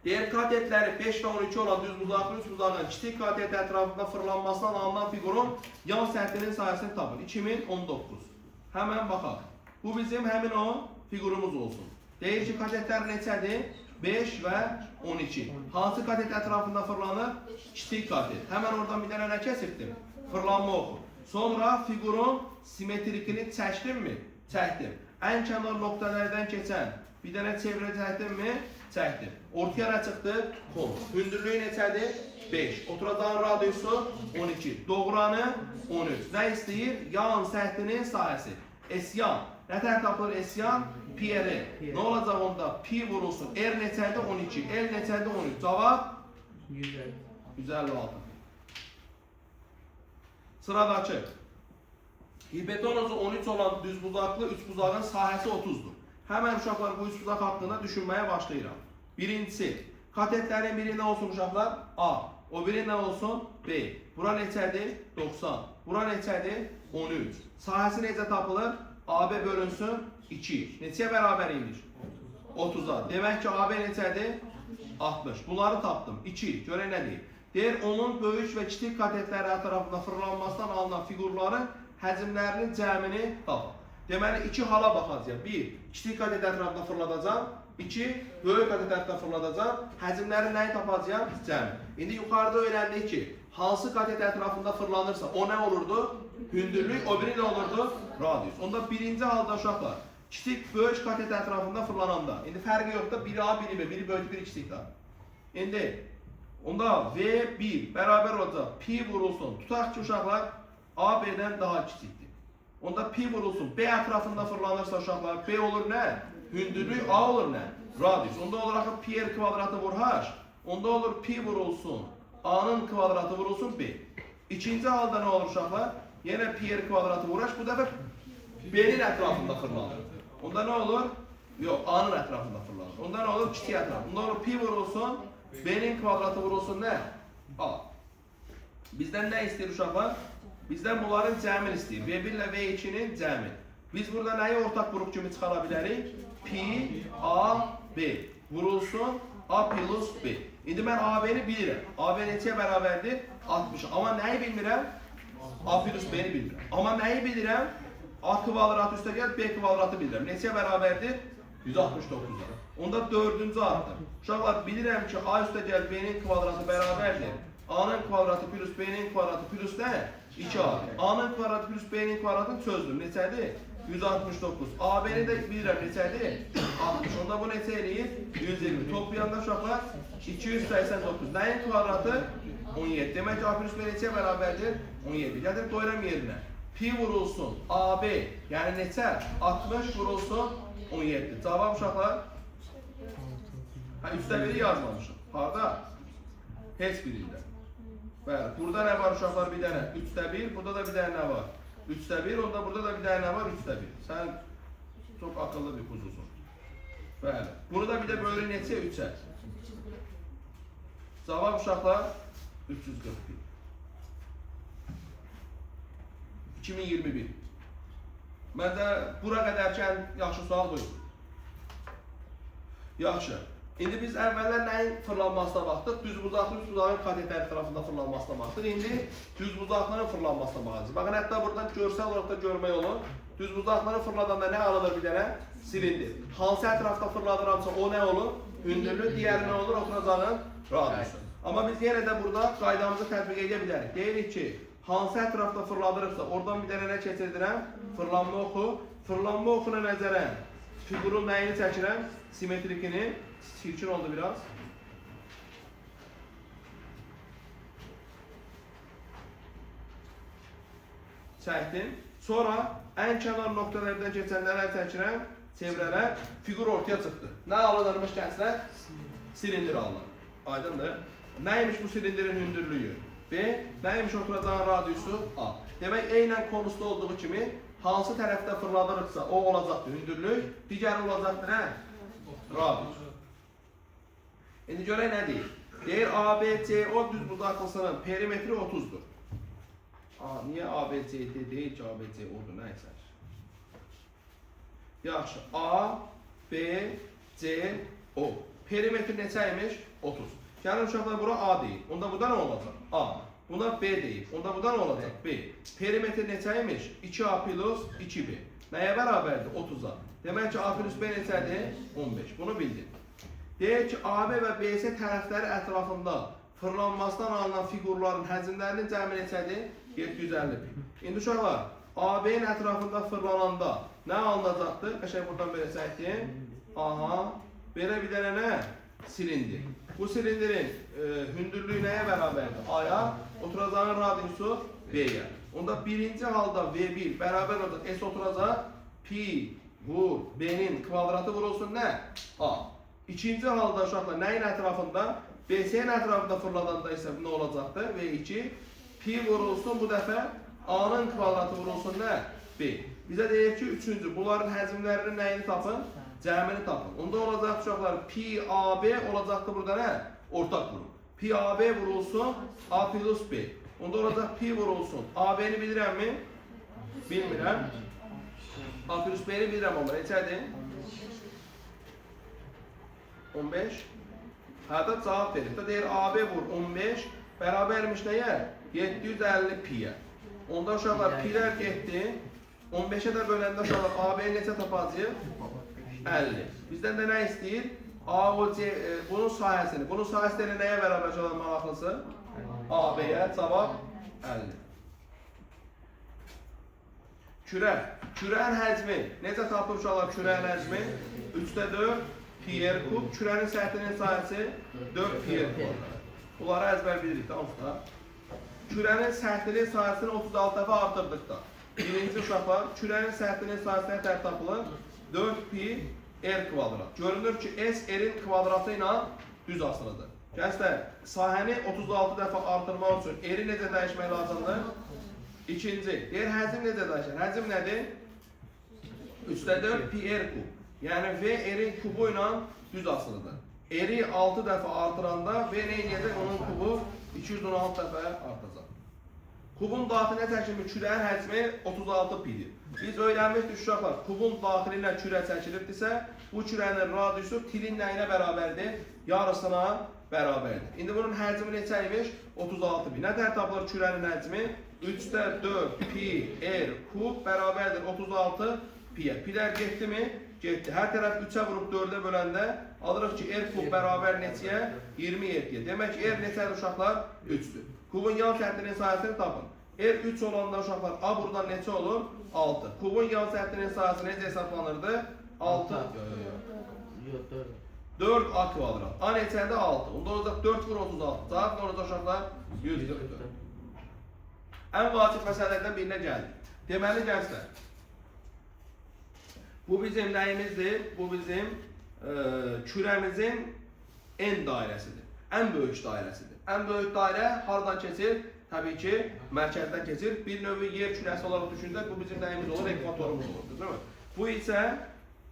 Deyir, katetləri 5 və 12 olan düzbucaqlı üçbucağın kiçik katet ətrafında fırlanmasından alınan figurun yan səthinin sahəsini tapın. 2019. Həmən baxaq. Bu bizim həmin o figurumuz olsun. Deyir ki, katetlər neçədir? 5 və 12. Hansı katet ətrafında fırlanır? Kiçik katet. Həmən oradan bir dənə nə kəsirdim? Fırlanma oxu. Sonra figurun simetrikini çəkdim mi? Çəkdim. Ən kənar nöqtələrdən keçən bir dənə çevrə çəkdim mi? Çəkdim. Ortaya nə çıxdı? Konus. Hündürlüyü neçədir? 5. Oturacağın radiusu 12. Doğranı 13. Nə istəyir? Yan səthinin sahəsi. S-yan. Nətər tapılır S-yan? Pi r. Nə olacaq onda? Pi vurulsun. R neçədir? 12. L neçədir? 13. Cavab? 156. Sıradakı. Hipotenuzu 13 olan düzbucaqlı üçbucağın sahəsi 30'dur. Həmən uşaqlar bu üçbucaq haqqında düşünməyə başlayıram. Birincisi, katetlərin biri nə olsun uşaqlar? A. O biri nə olsun? B. Bura neçədir? 90. Bura neçədir? 13. Sahəsi necə tapılır? AB bölünsün 2. Neçəyə bərabər imiş? 30'a. Demək ki, AB neçədir? 60. Bunları tapdım. 2. Görək nə deyir? Deyir, onun böyük və kiçik katetləri ətrafında fırlanmasından alınan figurların həcmlərinin cəmini tapın. Deməli, 2 hala baxacağım. 1. Kiçik katet ətrafında fırladacağım. 2. Böyük katet ətrafında fırladacağım. Həcmlərin nəyi tapacağım? Cəmi. İndi yuxarıda öyrəndik ki, hansı katet ətrafında fırlanırsa o nə olurdu? Hündürlük, o biri nə olurdu? Radius. Onda birinci halda uşaqlar, kiçik böyük katet ətrafında fırlananda. İndi fərqi yoxdur, biri A, biri B, biri böyük, biri kiçikdir. İndi, onda V1 bərabər olacaq, pi vurulsun. Tutaq ki, uşaqlar, A, B-dən daha kiçikdir. Onda pi vurulsun, B ətrafında fırlanırsa uşaqlar, B olur nə? Hündürlük, A olur nə? Radius. Onda olur axı pi r kvadratı vur h. Onda olur pi vurulsun, A'nın kvadratı vurulsun B. İkinci halda nə olur uşaqlar? Yenə pi r kvadratı vur h. Bu dəfə B'nin ətrafında fırlanır. Onda nə olur? Yox, A'nın ətrafında fırlanır. Onda nə olur? Kiçik ətraf. Onda olur pi vurulsun, B'nin kvadratı vurulsun nə? A. Bizdən nə istəyir uşaqlar? Bizdən bunların cəmin istəyir. V1 ilə V2'nin cəmi. Biz burada nəyi ortaq qrup kimi çıxara bilərik? Pi, A, B. Vurulsun, A plus B. İndi mən AB'ni bilirəm. AB neçəyə bərabərdir? 60. Amma nəyi bilmirəm? A plus B'ni bilmirəm. Amma nəyi bilirəm? A kvadratı üstə gəl, B kvadratı bilirəm. Neçəyə bərabərdir? 169'a. Onda dördüncü addım. Uşaqlar bilirəm ki, A üstə gəl, B'nin kvadratı bərabərdir. A'nın kvadratı plus B'nin kvadratı plus nə? 2A. A'nın kvadratı plus B'nin kvadratını çözdüm. Neçədir? 169. AB'ni də bilirəm neçədir? 60. Onda bu neçə eləyir? 120. Toplayanda uşaqlar 289. Nəyin kvadratı? 17. Demək ki, A plus B neçəyə bərabərdir? 17. Gətir qoyuram yerinə. Pi vurulsun AB, yəni neçə? 60 vurulsun 17. Cavab uşaqlar? Üstə biri yazmamışım. Harada? Heç birində. Bəli, burada nə var uşaqlar? Bir dənə 3'də 1, burada da bir dənə nə var? 3'də 1, onda burada da bir dənə nə var? 3'də 1. Sən çox akıllı bir kuzusun. Bəli. Bunu da bir də bölü neçə? 3'ə. Cavab uşaqlar 341. 2021. Məndə bura qədərkən yaxşı sual buyur. Yaxşı. İndi biz əvvəllər nəyin fırlanmasına baxdıq? Düzbucaqlı üstbucağın katetləri tərəfində fırlanmasına baxdıq. İndi düzbucaqların fırlanmasına baxacağız. Baxın, hətta buradan görsel olaraq da görmək olur. Düzbucaqları fırladanda nə alınır bir dənə? Silindir. Hansı ətrafda fırladıramsa o nə olur? Hündürlük, digəri nə olur? Oturacağın radiusu. Amma biz yenə də burada qaydamızı tətbiq edə bilərik. Deyirik ki, hansı ətrafda fırladırıqsa oradan bir dənə nə keçirdirəm? Fırlanma oxu. Fırlanma oxuna nəzərən figurun nəyini çəkirəm? Simetrikini. Çirkin oldu biraz. Çəkdim. Sonra ən kənar nöqtələrdən keçənlərə çəkirəm, çevrələr, figur ortaya çıxdı. Nə alınırmış gənclər? Silindir alınır. Aydındır. Nəymiş bu silindirin hündürlüyü? B. Nəymiş oturacağın radiusu? A. Demək, eynən konusda olduğu kimi hansı tərəfdə fırladırıqsa o olacaqdır hündürlük, digəri olacaqdır nə? Radius. İndi görək nə deyir? Deyir ABCO düzbucaqlısının perimetri 30'dur. Niyə ABCD deyil ki, ABCO'dur? Nəysə. Yaxşı. A, B, C, O. Perimetri neçəymiş? 30. Gəlin uşaqlar bura A deyil. Onda burada nə olacaq? A. Buna B deyil. Onda burada nə olacaq? B. Perimetri neçəymiş? 2A plus 2B. Nəyə bərabərdir? 30'a. Demək ki, A plus B neçədir? 15. Bunu bildik. Deyir ki, AB və BC tərəfləri ətrafında fırlanmasından alınan figurların həcmlərinin cəmi neçədir? 750 pi. İndi uşaqlar, AB-nin ətrafında fırlananda nə alınacaqdır? Qəşəng buradan belə çəkdim. Aha, belə bir dənə nə? Silindir. Bu silindirin hündürlüyü nəyə bərabərdir? A-ya, oturacağın radiusu B-yə. Onda birinci halda V1 bərabər olacaq. S oturacaq. Pi vur B-nin kvadratı vurulsun nə? A. İkinci halda uşaqlar nəyin ətrafında? BC-nin ətrafında fırladanda isə nə olacaqdır? V2. Pi vurulsun bu dəfə A-nın kvadratı vurulsun nə? B. Bizə deyir ki, üçüncü. Bunların həcmlərinin nəyini tapın? Cəmini tapın. Onda olacaq uşaqlar Pi AB olacaqdır burada nə? Ortaq qrup. Pi AB vurulsun A plus B. Onda olacaq pi vurulsun. AB-ni bilirəm mi? Bilmirəm. A plus B-ni bilirəm amma neçədir? 15. Hətta cavab verir. Da deyir AB vur 15 bərabərmiş nəyə? 750 pi-yə. Onda uşaqlar pi-lər getdi. 15-ə də böləndə uşaqlar AB-ni neçə tapacaq? 50. Bizdən də nə istəyir? A o C bunun sahəsini. Bunun sahəsi də nəyə bərabər uşaqlar maraqlısı? AB-yə cavab 50. Kürə. Kürənin həcmi. Necə tapıb uşaqlar kürənin həcmi? 3-də 4 pi r kub. Kürənin səthinin sahəsi 4 pi r kub. Bunları əzbər bilirik də onsuz. Kürənin səthinin sahəsini 36 dəfə artırdıq da. Birinci uşaqlar, kürənin səthinin sahəsinə tər tapılır 4 pi r kvadrat. Görünür ki, S r-in kvadratı ilə düz asılıdır. Gənclər, sahəni 36 dəfə artırmaq üçün r-i necə dəyişmək lazımdır? İkinci, deyir, həcm necə dəyişir? Həcm nədir? 3-də 4 pi r kub. Yəni, V r-in kubu ilə düz asılıdır. R-i 6 dəfə artıranda V nə edəcək? Onun kubu 216 dəfə artacaq. Kubun daxilinə çəkilmiş kürənin həcmi 36 pi-dir. Biz öyrənmişdik uşaqlar, kubun daxilinə kürə çəkilibdirsə, bu kürənin radiusu tilin nəyinə bərabərdir? Yarısına bərabərdir. İndi bunun həcmi neçə imiş? 36 pi. Nə tər tapılır kürənin həcmi? 3-də 4 pi r kub bərabərdir 36 pi-yə. Pi-lər getdi mi? Getdi. Hər tərəf 3-ə vurub 4-ə böləndə alırıq ki, r kub bərabər neçəyə? 27-yə. Demək ki, r neçədir uşaqlar? 3-dür. Kubun yan səthinin sahəsini tapın. R 3 olanda uşaqlar A buradan neçə olur? 6. Kubun yan səthinin sahəsi necə hesablanırdı? 6. 4 A kvadrat. A neçədir? 6. Onda olacaq 4 vur 36. Cavab ne olacaq uşaqlar? 144. Ən vacib məsələlərdən birinə gəldik. Deməli gənclər, bu bizim nəyimizdir? Bu bizim kürəmizin N dairəsidir. Ən böyük dairəsidir. Ən böyük dairə hardan keçir? Təbii ki, mərkəzdən keçir. Bir növü yer kürəsi olaraq düşünsək, bu bizim nəyimiz olur? Ekvatorumuz olur, değil mi?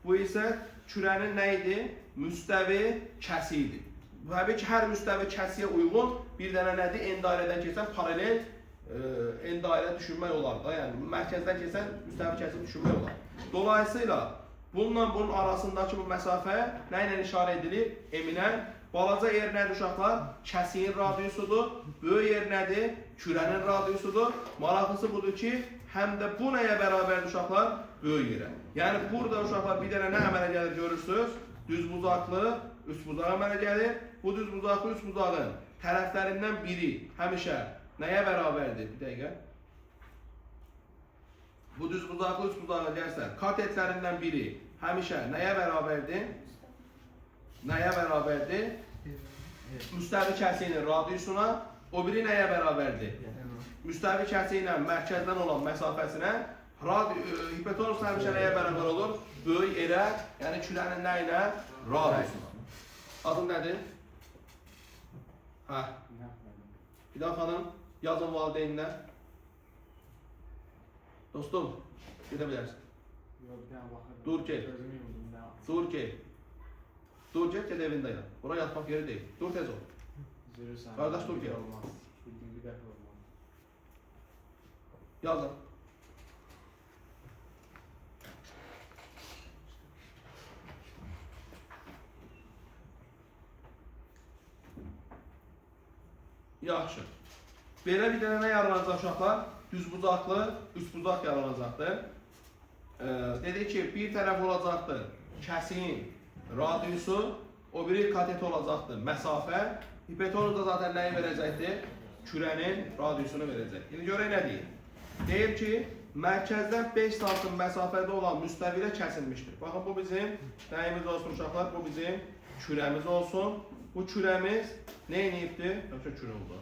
Bu isə kürənin nə idi? Müstəvi kəsiydi. Təbii ki, hər müstəvi kəsiyə uyğun bir dənə nədir? N dairədən keçən paralel N dairə düşünmək olar da. Yəni, mərkəzdən keçən müstəvi kəsiyi düşünmək olar. Dolayısıyla, bununla bunun arasındakı bu məsafə nə ilə işarə edilir? M-ilə. Balaca yer nədir uşaqlar? Kəsiyin radiusudur. Böyük yer nədir? Kürənin radiusudur. Maraqlısı budur ki, həm də bu nəyə bərabərdir uşaqlar? Böyük yerə. Yəni burada uşaqlar bir dənə nə əmələ gəlir görürsünüz? Düz buzaqlı, üst buzaq əmələ gəlir. Bu düz buzaqlı, üst buzağın tərəflərindən biri həmişə nəyə bərabərdir? Bir dəqiqə. Bu düz buzaqlı, üst buzağa gəlsən, katetlərindən biri həmişə nəyə bərabərdir? Nəyə bərabərdir? Müstəvi kəsiyinin radiusuna, o biri nəyə bərabərdir? Müstəvi kəsiyinlə mərkəzdən olan məsafəsinə, hipotenuz həmişə nəyə bərabər olur? Böyük yerə, yəni kürənin nə ilə? Radiusuna. Adın nədir? Hə. Bir daha xanım, yazın valideyninlə. Dostum, gedə bilərsin. Dur ki. Dur ki. Dur gel, gel evinde ya. Oraya yatmak yeri değil. Dur tez ol. Kardeş dur gel. Yazın. Yaxşı. Belə bir dənə nə yaranacaq uşaqlar? Düz buzaqlı, üst buzaq yaranacaqdır. Dedik ki, bir tərəf olacaqdır kəsiyin radiusu, o biri katet olacaqdır məsafə. Hipotenuz da zaten nəyi verəcəkdir? Kürənin radiusunu verəcək. İndi görək nə deyir? Deyir ki, mərkəzdən 5 santim məsafədə olan müstəvi ilə kəsilmişdir. Baxın, bu bizim nəyimiz olsun uşaqlar? Bu bizim kürəmiz olsun. Bu kürəmiz nə inəyibdir? Yoxsa kürə oldu.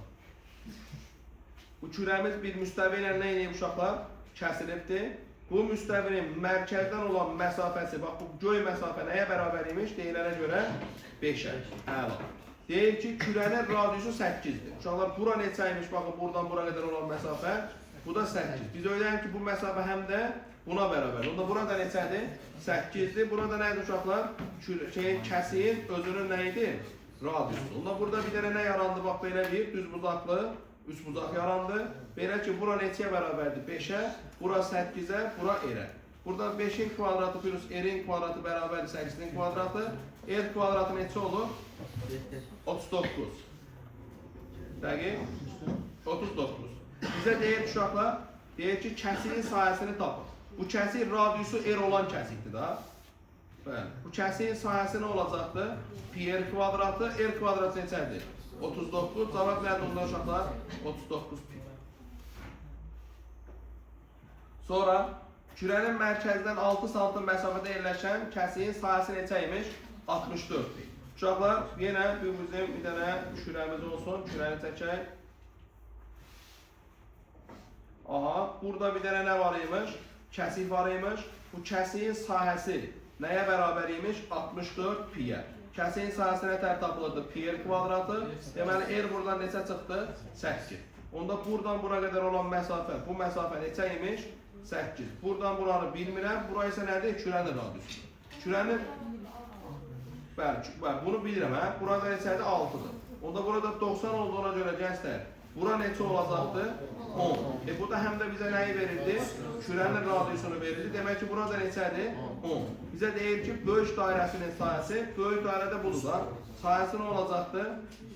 Bu kürəmiz bir müstəvi ilə nə inəyib uşaqlar? Kəsilibdir. Bu müstəvinin mərkəzdən olan məsafəsi, bax bu göy məsafə nəyə bərabər imiş? Deyilənə görə 5-ə. Əla. Deyir ki, kürənin radiusu 8-dir. Uşaqlar, bura neçə imiş? Baxın, buradan bura qədər olan məsafə. Bu da 8. Biz öyrəndik ki, bu məsafə həm də buna bərabər. Onda burada neçədir? 8-dir. Burada nədir uşaqlar? Kəsiyin özünün nəyidir? Radiusu. Onda burada bir dənə nə yarandı? Bax, belə bir düz buzaqlı, üst buzaq yarandı. Belə ki, bura neçəyə bərabərdir? 5-ə, bura 8-ə, bura r-ə. Burada 5'in kvadratı plus r-in kvadratı bərabərdir 8'in kvadratı. R kvadratı neçə olur? 39. Dəqiq? 39. Bizə deyir uşaqlar, deyir ki, kəsiyin sahəsini tapın. Bu kəsik radiusu r olan kəsikdir da. Bəli. Bu kəsiyin sahəsi nə olacaqdır? Pi r kvadratı, r kvadratı neçədir? 39. Cavab nədir ondan uşaqlar? 39 pi. Sonra kürənin mərkəzdən 6 sm məsafədə yerləşən kəsiyin sahəsi neçəymiş? 64 pi. Uşaqlar, yenə bizim bir dənə kürəmiz olsun. Kürəni çəkək. Aha, burada bir dənə nə var imiş? Kəsik var imiş. Bu kəsiyin sahəsi nəyə bərabər imiş? 64 pi-yə. Kəsiyin sahəsi nə tər tapılırdı? Pi r kvadratı. Deməli, r buradan neçə çıxdı? 8. Onda buradan bura qədər olan məsafə, bu məsafə neçə imiş? 8. Buradan buranı bilmirəm. Bura isə nədir? Kürənin radiusudur. Kürənin... Bəli, bunu bilirəm, hə? Burada neçədir? 6-dır. Onda burada 90 olduğuna görə gənclər, bura neçə olacaqdır? 10. Bu da həm də bizə nəyi verirdi? Kürənin radiusunu verirdi. Demək ki, burada neçədir? 10. Bizə deyir ki, böyük dairəsinin sayəsi, böyük dairədə budur da. Sayəsi nə olacaqdır?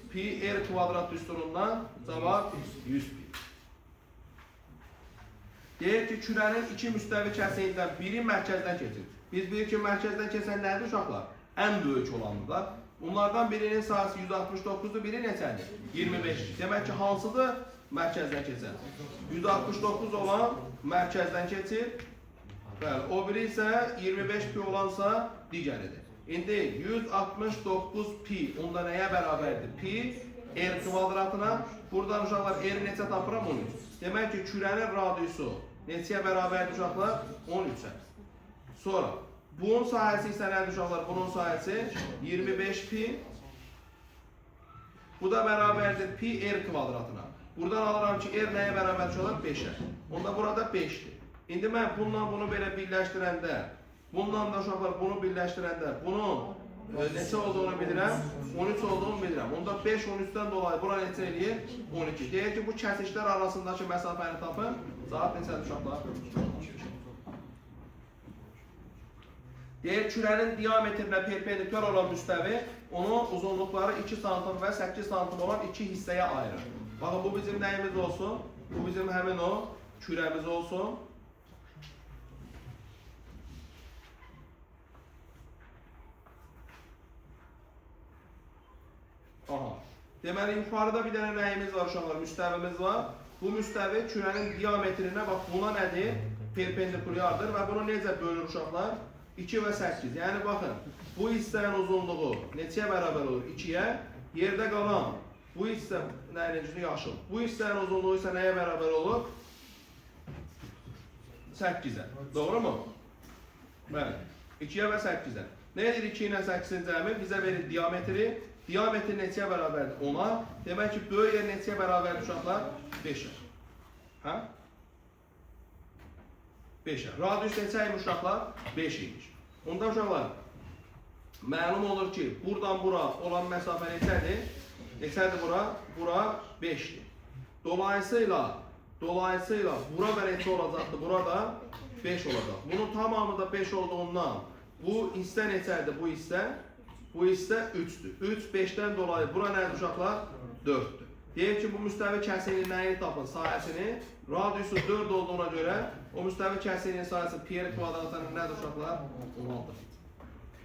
Pi r kvadrat düsturundan cavab 100 pi. Deyir ki, kürənin iki müstəvi kəsiyindən biri mərkəzdən keçir. Biz bilir ki, mərkəzdən keçən nədir uşaqlar? Ən böyük olandır da. Bunlardan birinin sahəsi 169'dur, biri neçədir? 25. Demək ki, hansıdır? Mərkəzdən keçən. 169 olan mərkəzdən keçir. Bəli, o biri isə 25 pi olansa digəridir. İndi 169 pi onda nəyə bərabərdir? Pi r kvadratına. Buradan uşaqlar r neçə tapıram? 13. Demək ki, kürənin radiusu neçəyə bərabərdir uşaqlar? 13'ə. Sonra bunun sahəsi isə nədir uşaqlar? Bunun sahəsi 25 pi. Bu da bərabərdir pi r kvadratına. Buradan alıram ki, r nəyə bərabər uşaqlar? 5'ə. Onda burada 5'dir. İndi mən bununla bunu belə birləşdirəndə, bununla da uşaqlar bunu birləşdirəndə, bunun neçə olduğunu bilirəm? 13 olduğunu bilirəm. Onda 5 13'dən dolayı bura neçə eləyir? 12. Deyək ki, bu kəsişlər arasındakı məsafəni tapın. Saat neçədir uşaqlar? Deyir, kürənin diametrinə perpendikülər olan müstəvi onun uzunluqları 2 sm və 8 sm olan iki hissəyə ayırır. Baxın, bu bizim nəyimiz olsun? Bu bizim həmin o kürəmiz olsun. Aha. Deməli, yuxarıda bir dənə nəyimiz var uşaqlar? Müstəvimiz var. Bu müstəvi kürənin diametrinə, bax, buna nədir? Perpendikulyardır və bunu necə bölür uşaqlar? 2 və 8. Yəni, baxın, bu hissənin uzunluğu neçəyə bərabər olur? 2'yə. Yerdə qalan bu hissə, nəyin yaşıl. Bu hissənin uzunluğu isə nəyə bərabər olur? 8'ə. Doğru mu? Bəli. 2'yə və 8'ə. Nə edir 2 ilə 8'in cəmi? Bizə verir diametri. Diametri neçəyə bərabərdir? 10'a. Demək ki, böyük yer neçəyə bərabərdir uşaqlar? 5'ə. Hə? 5'ə. Radius neçəymiş uşaqlar? 5 imiş. Onda uşaqlar, məlum olur ki, buradan bura olan məsafə neçədir? Neçədir bura? Bura 5'dir. Dolayısıyla bura da neçə olacaqdır? Bura da 5 olacaq. Bunun tamamı da 5 olduğundan bu hissə neçədir? Bu hissə 3'dür. 3 5'dən dolayı bura nədir uşaqlar? 4'dür. Deyək ki, bu müstəvi kəsiyin nəyini tapın? Sahəsini. Radiusu 4 olduğuna görə o müstəvi kəsiyin sahəsi pi r kvadratının nədir uşaqlar? 16.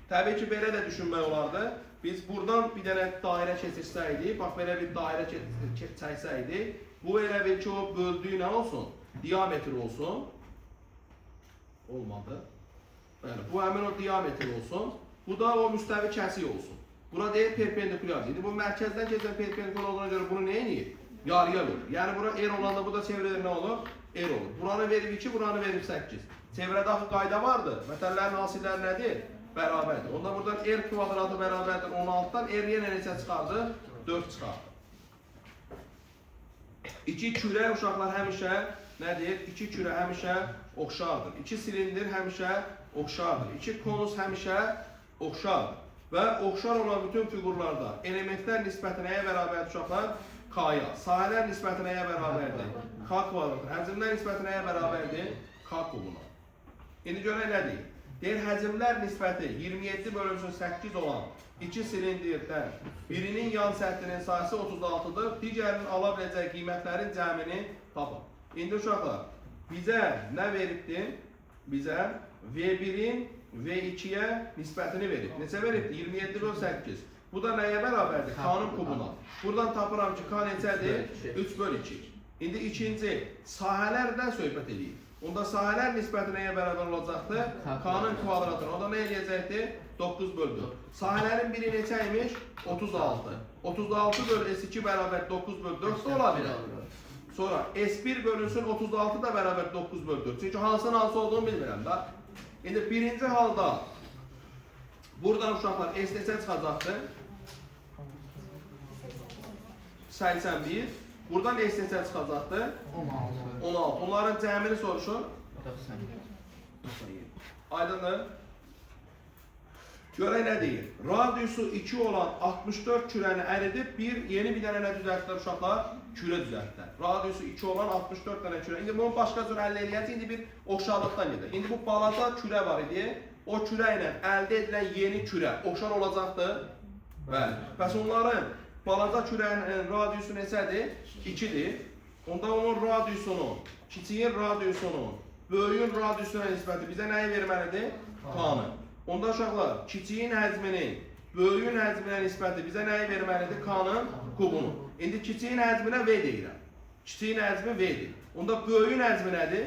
Təbii ki, belə də düşünmək olardı. Biz buradan bir dənə dairə keçirsəydik, bax belə bir dairə çəksəydik, bu elə bil ki, o böldüyü nə olsun? Diametr olsun. Olmadı. Bəli, bu həmin o diametr olsun. Bu da o müstəvi kəsik olsun. Bura deyil perpendikulyar. İndi bu mərkəzdən keçən perpendikulyar olduğuna görə bunu nə edir? Yarıya verir. Yəni bura r olanda bu da çevrədə nə olur? R olur. Buranı verib 2, buranı verib 8. Çevrədə axı qayda vardır. Vətənlərin hasilləri nədir? Bərabərdir. Onda buradan r kvadratı bərabərdir 16'dan r yenə neçə çıxardı? 4 çıxardı. İki kürə uşaqlar həmişə nədir? İki kürə həmişə oxşardır. İki silindir həmişə oxşardır. İki konus həmişə oxşardır. Və oxşar olan bütün fiqurlarda elementlər nisbəti nəyə bərabərdir uşaqlar? K-ya. Sahələr nisbəti nəyə bərabərdir? K kvadratı. Həcmlər nisbəti nəyə bərabərdir? K kubuna. İndi görək nə deyir? Deyir, həcmlər nisbəti 27 bölünsün 8 olan iki silindirdən birinin yan səthinin sayısı 36'dır. Digərinin ala biləcək qiymətlərin cəmini tapın. İndi uşaqlar, bizə nə veribdir? Bizə V1'in V2'yə nisbətini verib. Neçə veribdir? 27 bölü 8. Bu da nəyə bərabərdir? K'nın kubuna. Buradan tapıram ki, K neçədir? 3 bölü 2. İndi ikinci, sahələrdən söhbət edeyim. Onda sahələr nisbəti nəyə bərabər olacaqdır? K'nın kvadratını. O da nə eləyəcəkdir? 9 bölü 4. Sahələrin biri neçəymiş? 36. 36 bölü S2 bərabər 9 bölü 4 də ola bilər. Sonra S1 bölünsün 36 da bərabər 9 bölü 4. Çünki hansının hansı olduğunu bilmirəm da. İndi birinci halda buradan uşaqlar S neçə çıxacaqdır? 81. Buradan S neçə çıxacaqdır? 16. Onların cəmini soruşun. Aydındır. Görək nə deyir? Radiusu 2 olan 64 kürəni əridib yeni bir dənə nə düzəltdilər uşaqlar? Kürə düzəltdilər. Radiusu 2 olan 64 dənə kürə. İndi bunu başqa cür əldə eləyəcək. İndi bir oxşarlıqdan gedir. İndi bu balaca kürə var idi. O kürə ilə əldə edilən yeni kürə oxşar olacaqdır. Bəli. Bəs onların balaca kürənin radiusu neçədir? 2'dir. Onda onun radiusunu, kiçiyin radiusunu, böyüyün radiusuna nisbəti bizə nəyi verməlidir? K'nı. Onda uşaqlar, kiçiyin həcminin, böyüyün həcminə nisbəti bizə nəyi verməlidir? K'nın kubunu. İndi kiçiyin həcminə V deyirəm. Kiçiyin həcmi V'dir. Onda böyüyün həcmi nədir?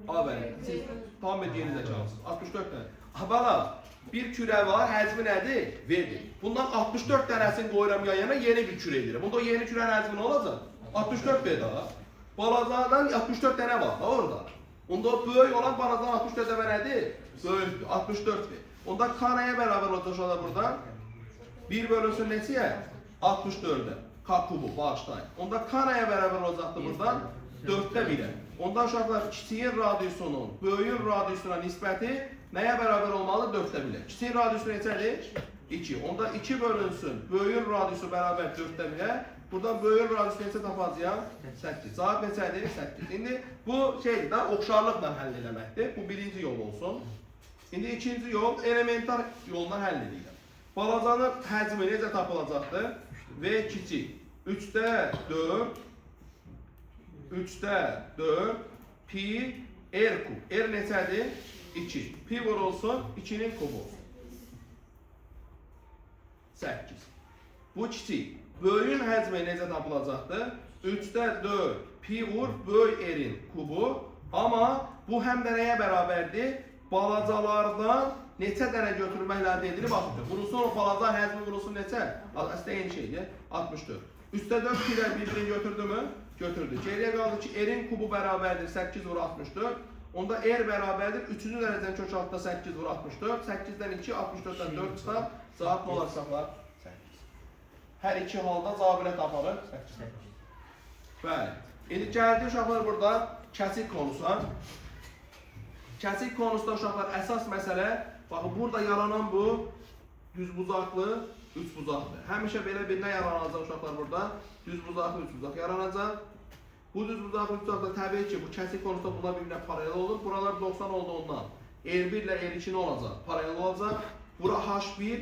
Aferin, siz tam bir yeni zəkalısınız. 64 tane. Bala, bir kürə var, həcmi nədir? V'dir. Bundan 64 dənəsini qoyuram yan yana, yeni bir kürə edirəm. Bunda yeni kürənin həcmi nə olacaq? 64 V daha. Balacadan 64 dənə var da orada. Onda böyük olan balacadan 64 dənə nədir? Böyükdür, 64 V. Onda K nəyə bərabər olacaq uşaqlar burada? 1 bölünsün neçəyə? 64'ə. K kubu, bağışlayın. Onda K nəyə bərabər olacaqdır buradan? 4'də 1'ə. Onda uşaqlar kiçiyin radiusunun, böyüyün radiusuna nisbəti nəyə bərabər olmalı? 4'də 1'ə. Kiçiyin radiusu neçədir? 2. Onda 2 bölünsün, böyüyün radiusu bərabər 4'də 1'ə. Buradan böyüyün radiusu neçə tapacağım? 8. Cavab neçədir? 8. İndi bu şeydir da, oxşarlıqla həll eləməkdir. Bu birinci yol olsun. İndi ikinci yol, elementar yolla həll edirəm. Balacanın həcmi necə tapılacaqdır? V kiçik. 3'də 4 pi R kub. R neçədir? 2. Pi vurulsun 2'nin kubu. 8. Bu kiçik. Böyüyün həcmi necə tapılacaqdır? 3'də 4 pi vur böyük R'in kubu. Amma bu həm də nəyə bərabərdir? Balacalardan neçə dənə götürməklə əldə edilir? Baxın, vurulsun o balaca həcmi vurulsun neçə? Əslində eyni şeydir. 64. 3'də 4 pi'lər bir-birini götürdü mü? Götürdü. Geriyə qaldı ki, R'in kubu bərabərdir 8 vur 64. Onda R bərabərdir 3-cü dərəcənin kökaltında 8 vur 64. 8'dən 2, 64'dən 4 çıxar. Cavab nə olar uşaqlar? 8. Hər iki halda cavab ilə tapılır. 8. Bəli. İndi gəldi uşaqlar burada kəsik konusuna. Kəsik konusunda uşaqlar əsas məsələ, baxın burada yaranan bu düzbucaqlı, üçbucaqlı. Həmişə belə bir nə yaranacaq uşaqlar burada? Düzbucaqlı, üçbucaq yaranacaq. Bu düzbucaqlı, üçbucaqlı təbii ki, bu kəsik konusunda bunlar bir-birinə paralel olur. Buralar 90 olduğundan R1 ilə R2 nə olacaq? Paralel olacaq. Bura H1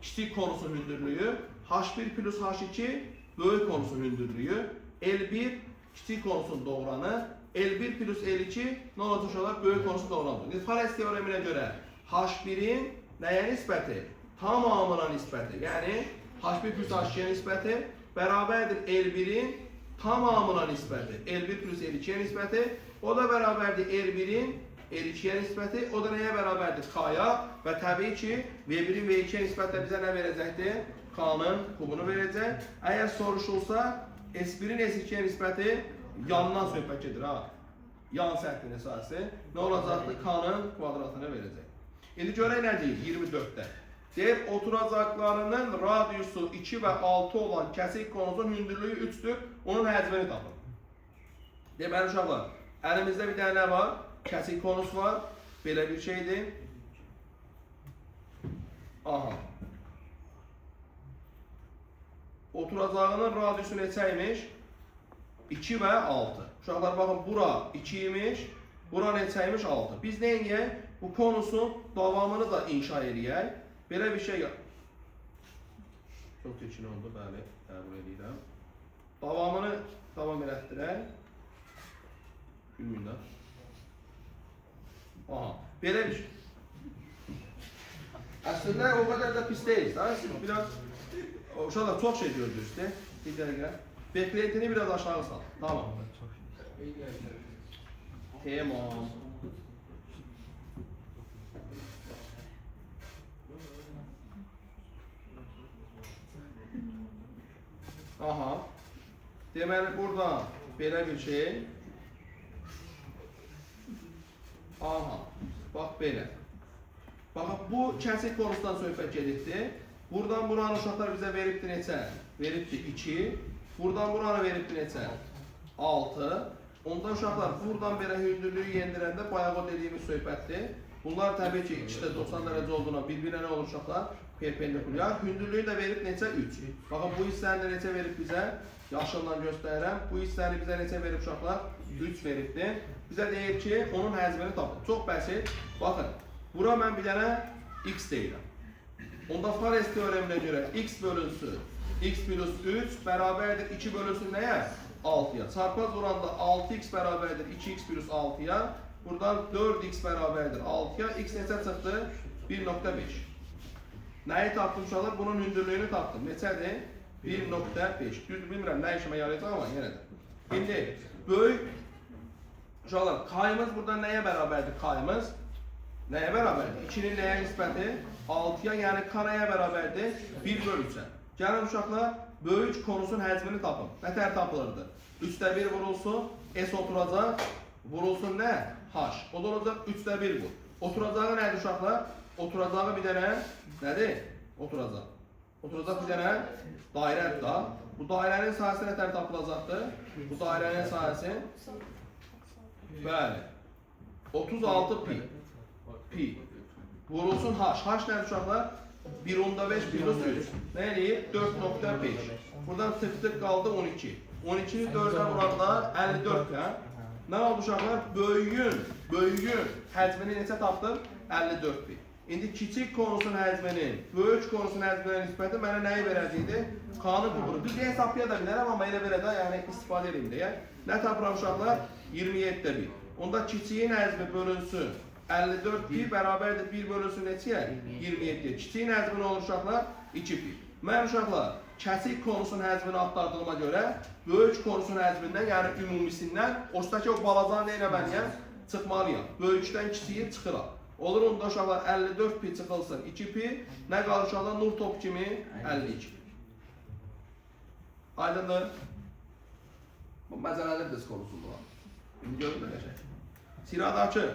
kiçik konusun hündürlüyü, H1 plus H2 böyük konusun hündürlüyü, L1 kiçik konusun doğranı, L1 plus L2 nə olacaq uşaqlar? Böyük konusun doğranı. İndi Fales teoreminə görə H1'in nəyə nisbəti? Tamamına nisbəti. Yəni H1 plus H2'yə nisbəti bərabərdir L1'in tamamına nisbəti. L1 plus L2'yə nisbəti. O da bərabərdir L1'in R2'yə nisbəti. O da nəyə bərabərdir? K-ya. Və təbii ki, V1'in V2'yə nisbətlə bizə nə verəcəkdir? K-nın kubunu verəcək. Əgər soruşulsa, S1'in S2'yə nisbəti yandan söhbət gedir ha. Yan səthin əsası. Nə olacaqdır? K-nın kvadratını verəcək. İndi görək nə deyir? 24'də. Deyir, oturacaqlarının radiusu 2 və 6 olan kəsik konusun hündürlüyü 3'dür. Onun həcmini tapın. Deməli uşaqlar, əlimizdə bir dənə var? Kəsik konusu var. Belə bir şeydir. Aha. Oturacağının radiusu neçəymiş? 2 və 6. Uşaqlar baxın, bura 2 imiş, bura neçəymiş 6. Biz nə edək? Bu konusun davamını da inşa edək. Belə bir şey çox çirkin oldu, bəli, qəbul edirəm. Davamını davam elətdirək. Gülməyin də. Aha, belə bir şey. Əslində o qədər də pis deyil. Siz biraz uşaqlar çox şey gördünüz. Bir dəqiqə. Beklentini biraz aşağı sal. Tamam. Tamam. Aha. Deməli burada belə bir şey. Aha. Bax belə. Baxın, bu kəsik konusundan söhbət gedirdi. Buradan buranı uşaqlar bizə veribdi neçə? Veribdi 2. Buradan buranı veribdi neçə? 6. Ondan uşaqlar buradan belə hündürlüyü yendirəndə bayaq o dediyimiz söhbətdir. Bunlar təbii ki, ikisi də 90 dərəcə olduğuna bir-birinə nə olur uşaqlar? Perpendikulyar. Hündürlüyü də verib neçə? 3. Baxın, bu hissəni də neçə verib bizə? Yaşılla göstərirəm. Bu hissəni bizə neçə verib uşaqlar? 3 veribdir. Bizə deyir ki, onun həzmini tapın. Çox bəsit. Baxın, bura mən bir dənə x deyirəm. Onda Fares teoreminə görə x bölünsü x plus 3 bərabərdir 2 bölünsün nəyə? 6'ya. Çarpaz vuranda 6x bərabərdir 2x plus 6'ya. Buradan 4x bərabərdir 6'ya. X neçə çıxdı? 1.5. Nəyi tapdım uşaqlar? Bunun hündürlüyünü tapdım. Neçədir? 1.5. Düz bilmirəm nə işimə yarayacaq amma yenə də. İndi böyük uşaqlar, k'yımız burada nəyə bərabərdir k'yımız? Nəyə bərabərdir? 2'nin nəyə nisbəti? 6'ya, yəni k nəyə bərabərdir? 1 bölü 3'ə. Gəlin uşaqlar, böyük konusun həzmini tapın. Nətər tapılırdı? 3'də 1 vurulsun, S oturacaq, vurulsun nə? H. O da olacaq 3'də 1 vur. Oturacağı nədir uşaqlar? Oturacağı bir dənə, nədir? Oturacaq. Oturacaq bir dənə dairədir da. Bu dairənin sahəsi nətər tapılacaqdır? Bu dairənin sahəsi? Bəli. 36 pi. Pi. Vurulsun H. H nədir uşaqlar? 1/5 minus 3. Nə eləyir? 4.5. Buradan tık qaldı 12. 12'ni 4'ə vuranda 54 ya. Nə oldu uşaqlar? Böyüyün həcmini neçə tapdım? 54 pi. İndi kiçik konusun həcminin, böyük konusun həcminə nisbəti mənə nəyi verəcəkdi? K'nın kubunu. Düz hesablaya da bilərəm, amma elə belə də yəni istifadə edeyim deyə. Nə tapıram uşaqlar? 27'də 1. Onda kiçiyin həcmi bölünsün 54 pi bərabərdir 1 bölünsün neçəyə? 27'yə. Kiçiyin həcmi nə olur uşaqlar? 2 pi. Mən uşaqlar kəsik konusun həcmini axtardığıma görə böyük konusun həcmindən, yəni ümumisindən, oradakı o balacan nə eləməliyəm? Çıxmalıyam. Böyükdən kiçiyi çıxıram. Olur onda uşaqlar 54 pi çıxılsın 2 pi. Nə qalır uşaqlar? Nur top kimi 52. Aydındır? Bu məzələli biz konusudur var. İndi görün də qəşək. Siradakı.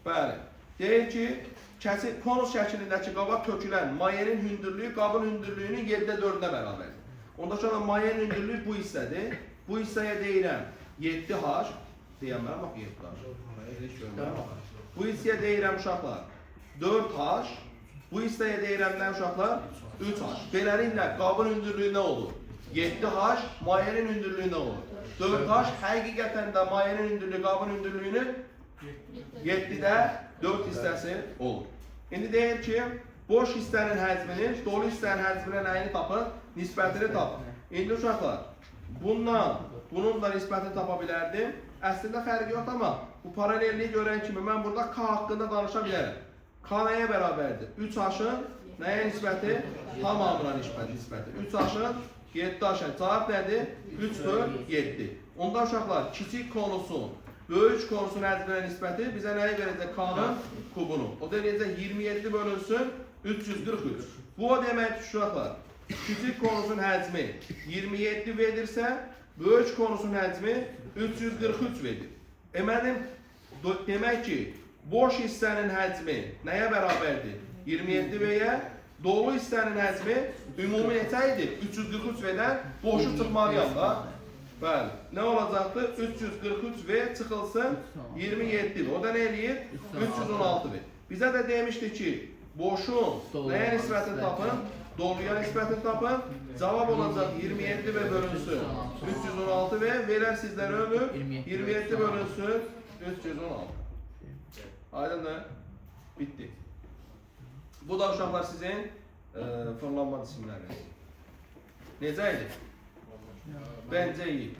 Bəli. Deyir ki, konus şəklindəki qaba tökülən mayenin hündürlüyü qabın hündürlüyünün 7'də 4'ə bərabərdir. Onda sonra mayenin hündürlüyü bu hissədir. Bu hissəyə deyirəm 7H. Deyəm mən, bax 7H. Bu hissəyə deyirəm uşaqlar 4H. Bu hissəyə deyirəm nə uşaqlar? 3H. Beləliklə qabın hündürlüyü nə olur? 7H. Mayenin hündürlüyü nə olur? 4H. Həqiqətən də mayenin hündürlüyü qabın hündürlüyünü 7'də 4 hissəsi olur. İndi deyir ki, boş hissənin həcmini, dolu hissənin həcminə nəyini tapın? Nisbətini tapın. İndi uşaqlar, bunun da nisbətini tapa bilərdim. Əslində fərqi yox, amma bu paralelliyi görən kimi mən burada K haqqında danışa bilərəm. K nəyə bərabərdir? 3H-ın nəyə nisbəti? Tamamına nisbəti. 3H-ın 7H-ın. Cavab nədir? 3/7. Onda uşaqlar, kiçik konusun, böyük konusun həcminə nisbəti bizə nəyi verəcək? K'nın kubunu. O da necə? 27 bölünsün 343. Bu o demək ki, uşaqlar, kiçik konusun həcmi 27 verirsə, böyük konusun həcmi 343 verir. Demək ki, boş hissənin həcmi nəyə bərabərdir? 27 veyə, dolu hissənin həcmi ümumi neçə idi? 343 vedən boşu çıxmalıyam da. Bəli. Nə olacaqdır? 343 V çıxılsın 27 V. O da nə eləyir? 316 V. Bizə də demişdi ki, boşun nəyə nisbətini tapın? Doğruya nisbətini tapın. Cavab olacaq 27 və bölünsün 316 və verər sizlərə ömür 27 bölünsün 316. Aydındır? Bitti. Bu da uşaqlar sizin fırlanma cisimləriniz. Necə idi? Bəncə iyi.